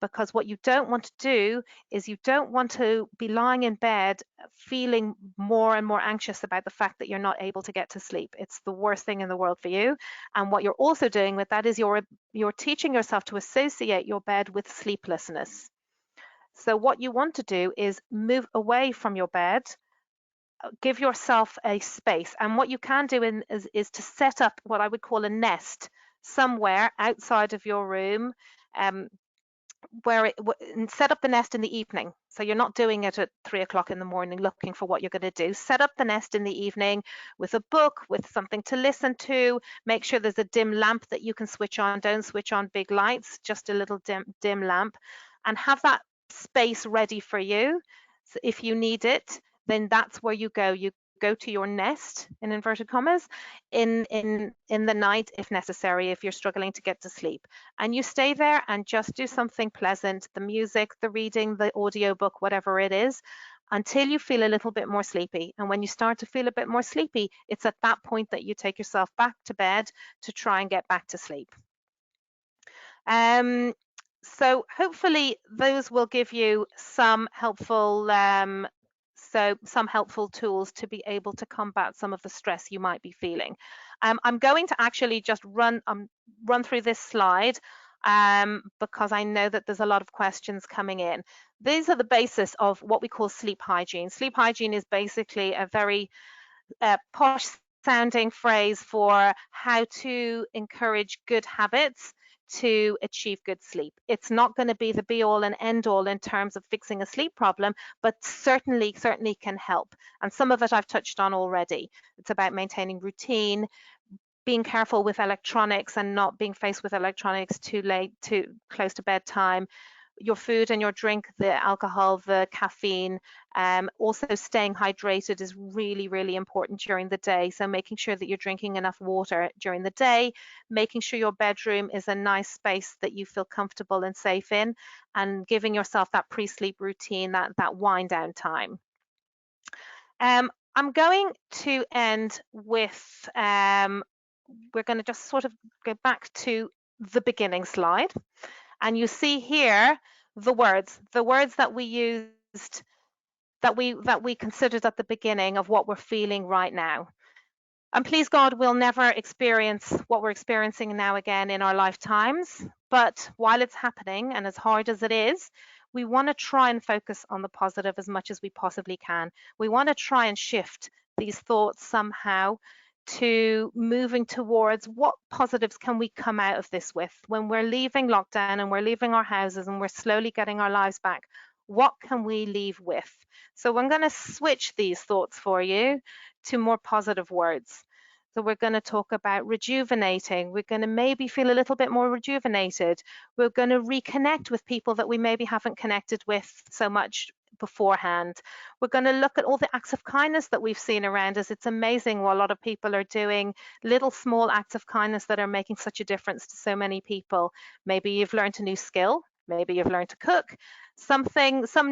[SPEAKER 2] Because what you don't want to do is you don't want to be lying in bed feeling more and more anxious about the fact that you're not able to get to sleep. It's the worst thing in the world for you. And what you're also doing with that is you're teaching yourself to associate your bed with sleeplessness. So what you want to do is move away from your bed, give yourself a space. And what you can do is to set up what I would call a nest somewhere outside of your room, set up the nest in the evening. So you're not doing it at 3 o'clock in the morning looking for what you're going to do. Set up the nest in the evening with a book, with something to listen to. Make sure there's a dim lamp that you can switch on. Don't switch on big lights, just a little dim lamp, and have that space ready for you. So if you need it, then that's where you go. You go to your nest, in inverted commas, in the night if necessary, if you're struggling to get to sleep. And you stay there and just do something pleasant, the music, the reading, the audiobook, whatever it is, until you feel a little bit more sleepy. And when you start to feel a bit more sleepy, it's at that point that you take yourself back to bed to try and get back to sleep. So hopefully those will give you some helpful tools to be able to combat some of the stress you might be feeling. I'm going to actually just run through this slide because I know that there's a lot of questions coming in. These are the basis of what we call sleep hygiene. Sleep hygiene is basically a very posh sounding phrase for how to encourage good habits to achieve good sleep. It's not going to be the be all and end all in terms of fixing a sleep problem, but certainly can help. And some of it I've touched on already. It's about maintaining routine, being careful with electronics and not being faced with electronics too close to bedtime, your food and your drink, the alcohol, the caffeine. Also staying hydrated is really important during the day. So making sure that you're drinking enough water during the day, making sure your bedroom is a nice space that you feel comfortable and safe in, and giving yourself that pre-sleep routine, that wind down time. I'm going to end with, we're going to just sort of go back to the beginning slide. And you see here the words that we used, that we considered at the beginning of what we're feeling right now. And please God, we'll never experience what we're experiencing now again in our lifetimes. But while it's happening, and as hard as it is, we want to try and focus on the positive as much as we possibly can. We want to try and shift these thoughts somehow to moving towards what positives can we come out of this with. When we're leaving lockdown and we're leaving our houses and we're slowly getting our lives back, what can we leave with? So I'm going to switch these thoughts for you to more positive words. So we're going to talk about rejuvenating. We're going to maybe feel a little bit more rejuvenated. We're going to reconnect with people that we maybe haven't connected with so much beforehand. We're going to look at all the acts of kindness that we've seen around us. It's amazing what a lot of people are doing, little small acts of kindness that are making such a difference to so many people. Maybe you've learned a new skill. Maybe you've learned to cook, some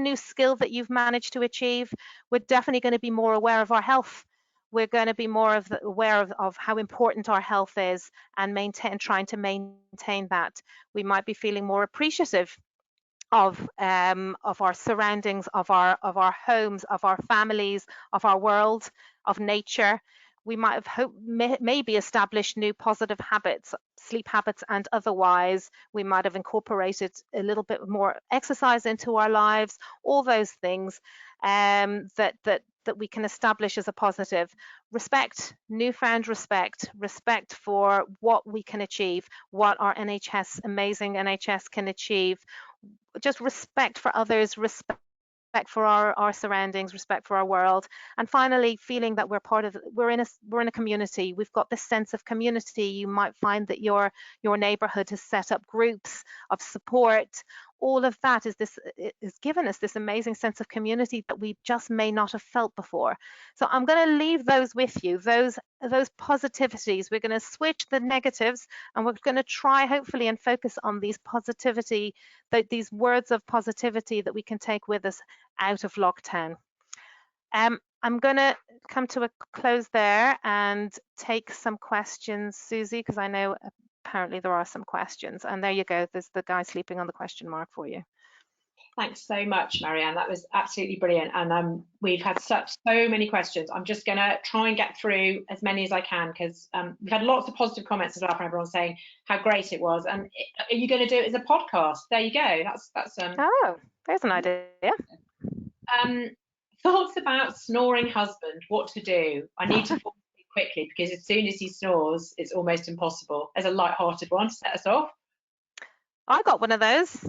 [SPEAKER 2] new skill that you've managed to achieve. We're definitely going to be more aware of our health. We're going to be more aware of how important our health is and trying to maintain that. We might be feeling more appreciative of our surroundings, of our homes, of our families, of our world, of nature. We might have maybe established new positive habits, sleep habits and otherwise. We might have incorporated a little bit more exercise into our lives, all those things that we can establish as a positive. Respect, newfound respect for what we can achieve, what our amazing NHS can achieve. Just respect for others, respect for our surroundings, respect for our world, and finally feeling that we're in a community. We've got this sense of community. You might find that your neighborhood has set up groups of support. All of that is given us this amazing sense of community that we just may not have felt before. So I'm going to leave those with you, those positivities. We're going to switch the negatives and we're going to try hopefully and focus on these positivity, these words of positivity that we can take with us out of lockdown. I'm going to come to a close there and take some questions, Susie, because I know apparently there are some questions. And there you go. There's the guy sleeping on the question mark for you.
[SPEAKER 1] Thanks so much, Marianne. That was absolutely brilliant. And we've had so many questions. I'm just going to try and get through as many as I can because we've had lots of positive comments as well from everyone saying how great it was. And are you going to do it as a podcast? There you go. That's
[SPEAKER 2] oh, there's an idea.
[SPEAKER 1] Thoughts about snoring husband, what to do? I need to fall asleep quickly because as soon as he snores, it's almost impossible. As a light-hearted one to set us off.
[SPEAKER 2] I got one of those.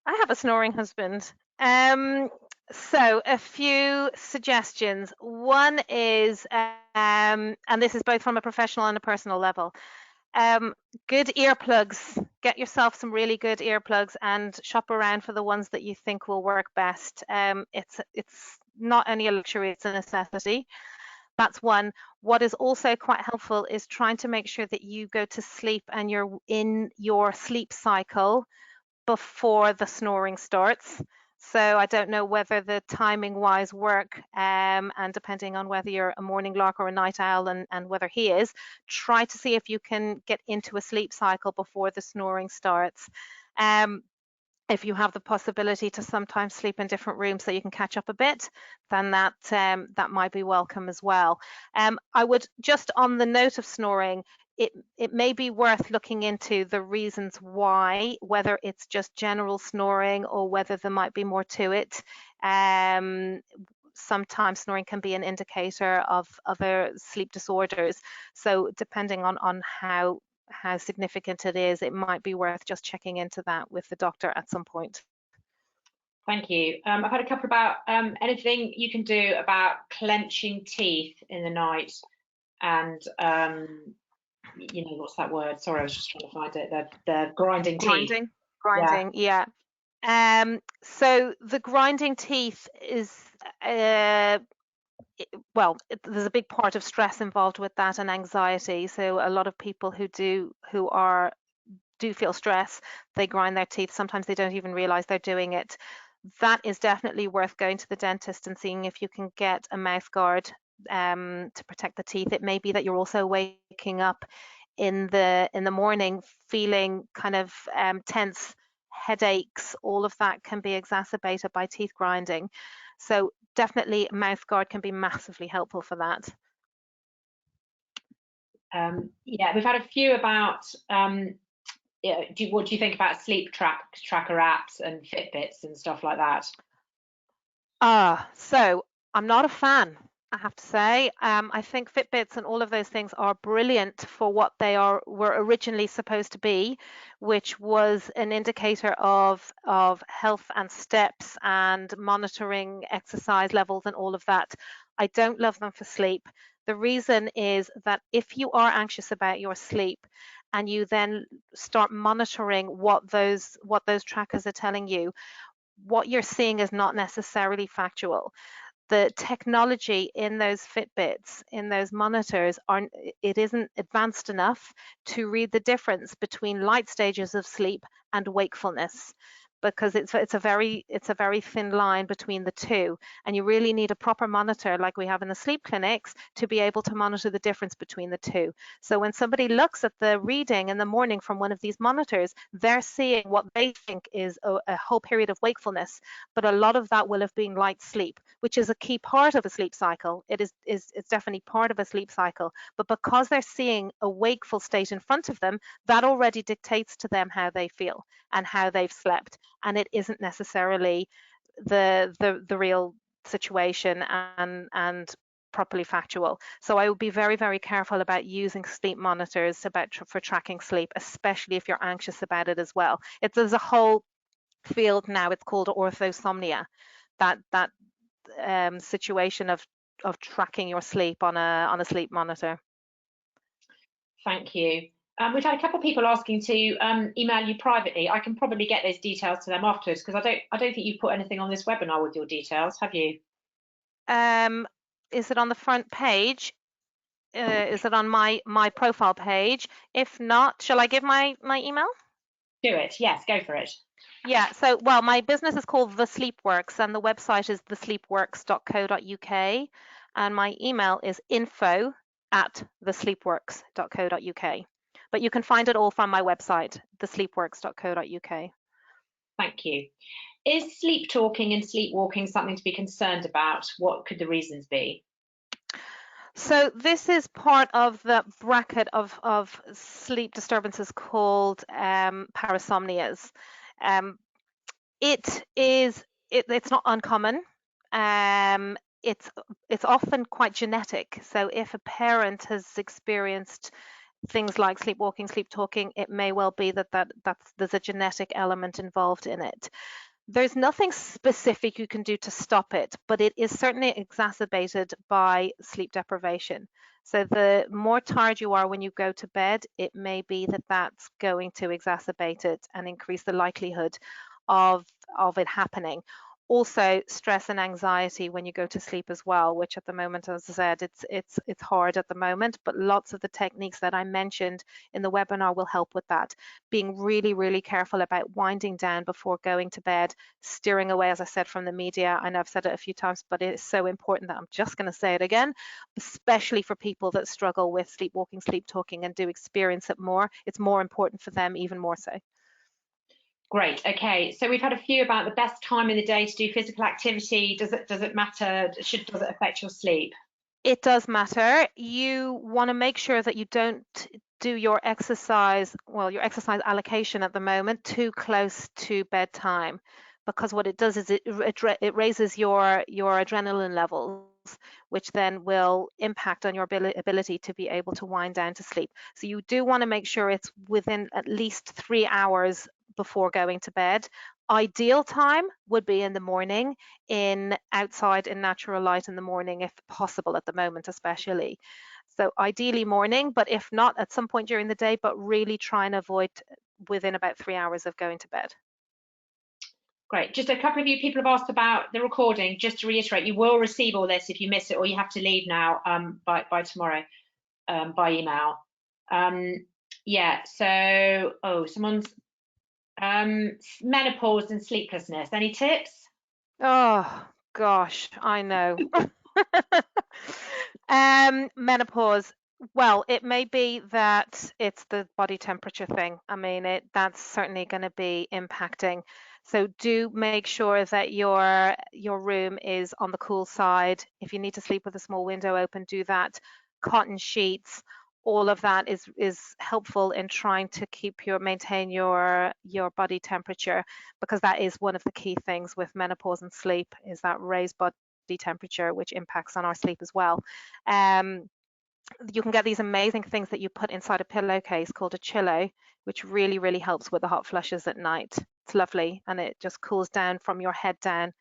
[SPEAKER 2] I have a snoring husband. So a few suggestions. One is, and this is both from a professional and a personal level, good earplugs. Get yourself some really good earplugs and shop around for the ones that you think will work best. It's not only a luxury, it's a necessity. That's one. What is also quite helpful is trying to make sure that you go to sleep and you're in your sleep cycle before the snoring starts. So I don't know whether the timing wise work, and depending on whether you're a morning lark or a night owl, and whether he is, try to see if you can get into a sleep cycle before the snoring starts. If you have the possibility to sometimes sleep in different rooms so you can catch up a bit, then that might be welcome as well. I would just, on the note of snoring, it may be worth looking into the reasons why, whether it's just general snoring or whether there might be more to it. Sometimes snoring can be an indicator of other sleep disorders. So depending on how significant it is, it might be worth just checking into that with the doctor at some point.
[SPEAKER 1] Thank you. I've had a couple about anything you can do about clenching teeth in the night, and what's that word? Sorry, I was just trying to find it. The grinding teeth.
[SPEAKER 2] Grinding, yeah. So the grinding teeth is there's a big part of stress involved with that, and anxiety. So a lot of people who do feel stress, they grind their teeth. Sometimes they don't even realize they're doing it. That is definitely worth going to the dentist and seeing if you can get a mouth guard to protect the teeth. It may be that you're also waking up in the morning feeling kind of tense, headaches. All of that can be exacerbated by teeth grinding. So definitely a mouth guard can be massively helpful for that.
[SPEAKER 1] Yeah, we've had a few about what do you think about sleep tracker apps and Fitbits and stuff like that?
[SPEAKER 2] So I'm not a fan, I have to say. I think Fitbits and all of those things are brilliant for what they were originally supposed to be, which was an indicator of health and steps and monitoring exercise levels and all of that. I don't love them for sleep. The reason is that if you are anxious about your sleep and you then start monitoring what those trackers are telling you, what you're seeing is not necessarily factual. The technology in those Fitbits, in those monitors, it isn't advanced enough to read the difference between light stages of sleep and wakefulness, because it's a very thin line between the two, and you really need a proper monitor like we have in the sleep clinics to be able to monitor the difference between the two. So when somebody looks at the reading in the morning from one of these monitors, they're seeing what they think is a whole period of wakefulness, but a lot of that will have been light sleep, which is a key part of a sleep cycle. It's definitely part of a sleep cycle, but because they're seeing a wakeful state in front of them, that already dictates to them how they feel and how they've slept, and it isn't necessarily the real situation and properly factual. So I would be very, very careful about using sleep monitors for tracking sleep, especially if you're anxious about it as well. There's a whole field now, it's called orthosomnia, that situation of tracking your sleep on a sleep monitor.
[SPEAKER 1] Thank you. We've had a couple of people asking to email you privately. I can probably get those details to them afterwards, because I don't think you've put anything on this webinar with your details, have you?
[SPEAKER 2] Is it on the front page? Is it on my profile page? If not, shall I give my email?
[SPEAKER 1] Do it. Yes, go for it.
[SPEAKER 2] Yeah, so, well, my business is called The Sleepworks, and the website is thesleepworks.co.uk, and my email is info@thesleepworks.co.uk. But you can find it all from my website, thesleepworks.co.uk.
[SPEAKER 1] Thank you. Is sleep talking and sleepwalking something to be concerned about? What could the reasons be?
[SPEAKER 2] So this is part of the bracket of sleep disturbances called parasomnias. It's not uncommon. It's often quite genetic. So if a parent has experienced things like sleepwalking, sleep talking, it may well be that there's a genetic element involved in it. There's nothing specific you can do to stop it, but it is certainly exacerbated by sleep deprivation. So the more tired you are when you go to bed, it may be that that's going to exacerbate it and increase the likelihood of it happening. Also, stress and anxiety when you go to sleep as well, which at the moment, as I said, it's hard at the moment, but lots of the techniques that I mentioned in the webinar will help with that. Being really, really careful about winding down before going to bed, steering away, as I said, from the media. I know I've said it a few times, but it is so important that I'm just going to say it again, especially for people that struggle with sleepwalking, sleep talking, and do experience it more. It's more important for them, even more so.
[SPEAKER 1] Great. Okay. So we've had a few about the best time in the day to do physical activity. Does it matter? Does it affect your sleep?
[SPEAKER 2] It does matter. You want to make sure that you don't do your exercise, well, your exercise allocation at the moment too close to bedtime, because what it does is it raises your adrenaline levels, which then will impact on your ability to be able to wind down to sleep. So you do want to make sure it's within at least 3 hours before going to bed. Ideal time would be in the morning, outside in natural light in the morning, if possible, at the moment especially. So ideally morning, but if not, at some point during the day, but really try and avoid within about 3 hours of going to bed.
[SPEAKER 1] Great. Just a couple of you people have asked about the recording. Just to reiterate, you will receive all this if you miss it, or you have to leave now by tomorrow by email. Yeah. So, someone's menopause and sleeplessness. Any tips?
[SPEAKER 2] Oh gosh, I know. Menopause. Well, it may be that it's the body temperature thing. I mean, that's certainly going to be impacting. So do make sure that your room is on the cool side. If you need to sleep with a small window open, do that. Cotton sheets, all of that is helpful in trying to maintain your body temperature, because that is one of the key things with menopause and sleep, is that raised body temperature, which impacts on our sleep as well. You can get these amazing things that you put inside a pillowcase called a chillo, which really, really helps with the hot flushes at night. It's lovely, and it just cools down from your head down,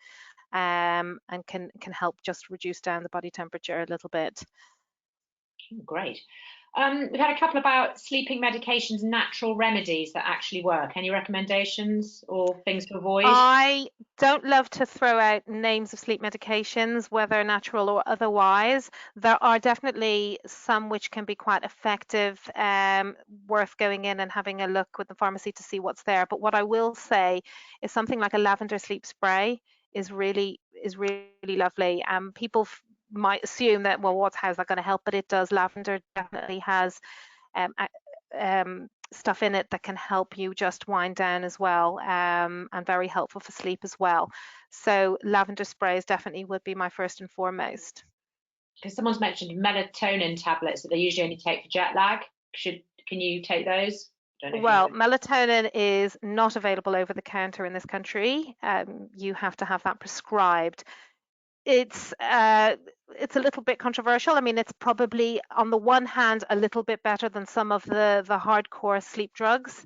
[SPEAKER 2] and can help just reduce down the body temperature a little bit.
[SPEAKER 1] Great. We've had a couple about sleeping medications, natural remedies that actually work. Any recommendations or things to avoid?
[SPEAKER 2] I don't love to throw out names of sleep medications, whether natural or otherwise. There are definitely some which can be quite effective, worth going in and having a look with the pharmacy to see what's there. But what I will say is something like a lavender sleep spray is really lovely. People might assume that, well, how's that going to help? But it does. Lavender definitely has stuff in it that can help you just wind down as well, and very helpful for sleep as well. So lavender sprays definitely would be my first and foremost.
[SPEAKER 1] Because someone's mentioned melatonin tablets that they usually only take for jet lag. Can you take those?
[SPEAKER 2] Well, melatonin is not available over the counter in this country. You have to have that prescribed. It's a little bit controversial. I mean, it's probably on the one hand a little bit better than some of the hardcore sleep drugs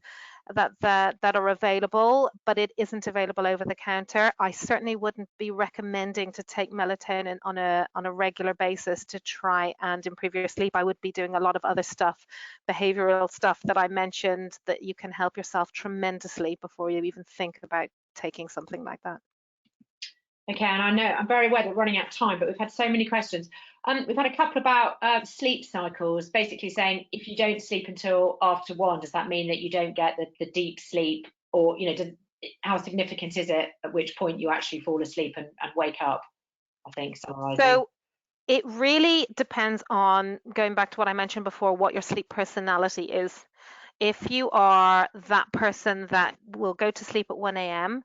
[SPEAKER 2] that are available, but it isn't available over the counter. I certainly wouldn't be recommending to take melatonin on a regular basis to try and improve your sleep. I would be doing a lot of other stuff, behavioral stuff that I mentioned, that you can help yourself tremendously before you even think about taking something like that.
[SPEAKER 1] Okay, and I know I'm very aware that we're running out of time, but we've had so many questions. We've had a couple about sleep cycles, basically saying if you don't sleep until after 1, does that mean that you don't get the deep sleep, or how significant is it at which point you actually fall asleep and wake up? I think summarising.
[SPEAKER 2] So it really depends on, going back to what I mentioned before, what your sleep personality is. If you are that person that will go to sleep at 1 a.m.,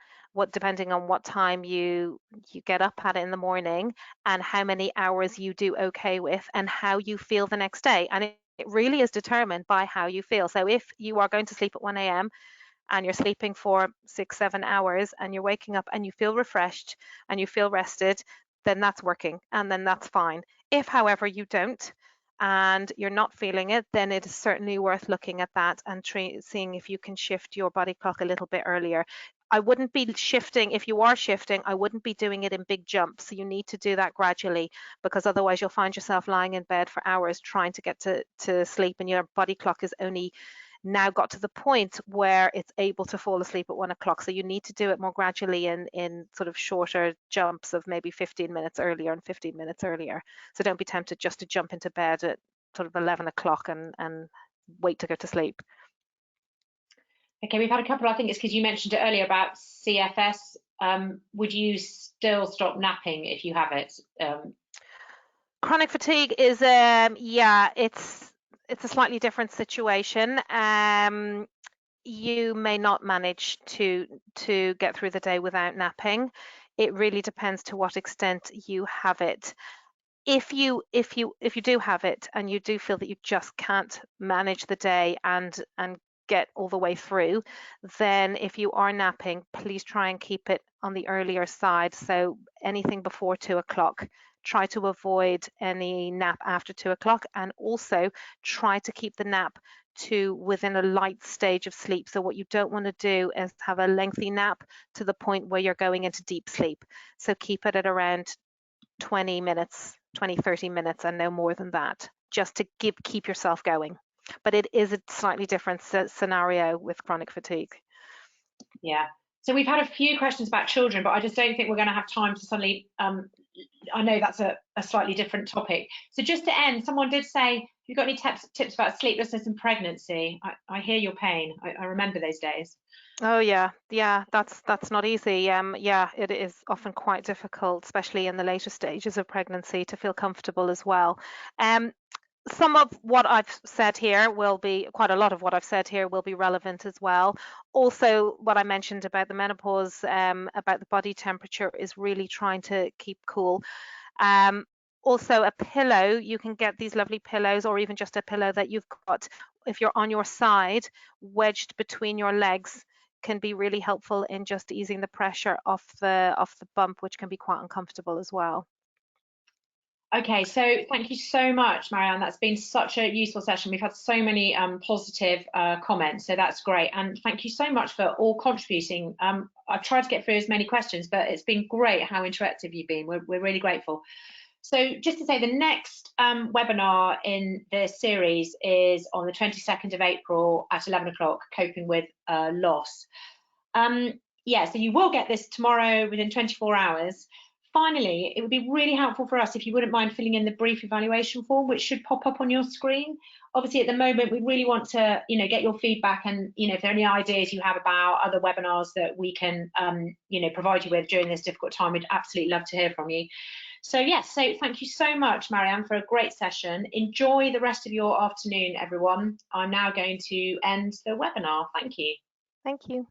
[SPEAKER 2] depending on what time you get up at in the morning, and how many hours you do okay with, and how you feel the next day. And it really is determined by how you feel. So if you are going to sleep at 1 a.m. and you're sleeping for 6-7 hours and you're waking up and you feel refreshed and you feel rested, then that's working, and then that's fine. If, however, you don't and you're not feeling it, then it is certainly worth looking at that and seeing if you can shift your body clock a little bit earlier. I wouldn't be shifting, if you are shifting, I wouldn't be doing it in big jumps. So you need to do that gradually, because otherwise you'll find yourself lying in bed for hours trying to get to sleep, and your body clock is only now got to the point where it's able to fall asleep at 1 o'clock. So you need to do it more gradually in sort of shorter jumps of maybe 15 minutes earlier and 15 minutes earlier. So don't be tempted just to jump into bed at sort of 11 o'clock and wait to go to sleep.
[SPEAKER 1] Okay, we've had a couple, I think it's because you mentioned it earlier about CFS. Would you still stop napping if you have it?
[SPEAKER 2] Chronic fatigue is, yeah, it's a slightly different situation. You may not manage to get through the day without napping. It really depends to what extent you have it. If you do have it and you do feel that you just can't manage the day and get all the way through, then if you are napping, please try and keep it on the earlier side. So anything before 2 o'clock. Try to avoid any nap after 2 o'clock, and also try to keep the nap to within a light stage of sleep. So what you don't want to do is have a lengthy nap to the point where you're going into deep sleep. So keep it at around 20 minutes, 20, 30 minutes, and no more than that, just to keep yourself going. But it is a slightly different scenario with chronic fatigue.
[SPEAKER 1] Yeah. So we've had a few questions about children, but I just don't think we're going to have time to suddenly, I know that's a slightly different topic. So just to end, someone did say, have you got any tips about sleeplessness and pregnancy? I hear your pain. I remember those days.
[SPEAKER 2] Oh yeah, that's not easy. Yeah, it is often quite difficult, especially in the later stages of pregnancy, to feel comfortable as well. Some of what I've said here will be, quite a lot of what I've said here will be relevant as well. Also, what I mentioned about the menopause, about the body temperature, is really trying to keep cool. Also, a pillow, you can get these lovely pillows, or even just a pillow that you've got, if you're on your side, wedged between your legs, can be really helpful in just easing the pressure off the bump, which can be quite uncomfortable as well.
[SPEAKER 1] Okay, so thank you so much, Marianne. That's been such a useful session. We've had so many positive comments, so that's great. And thank you so much for all contributing. I've tried to get through as many questions, but it's been great how interactive you've been. We're really grateful. So just to say, the next webinar in the series is on the 22nd of April at 11 o'clock, coping with loss. Yeah, so you will get this tomorrow within 24 hours. Finally, it would be really helpful for us if you wouldn't mind filling in the brief evaluation form, which should pop up on your screen. Obviously, at the moment, we really want to, get your feedback, and if there are any ideas you have about other webinars that we can, provide you with during this difficult time, we'd absolutely love to hear from you. So yes, so thank you so much, Marianne, for a great session. Enjoy the rest of your afternoon, everyone. I'm now going to end the webinar. Thank you.
[SPEAKER 2] Thank you.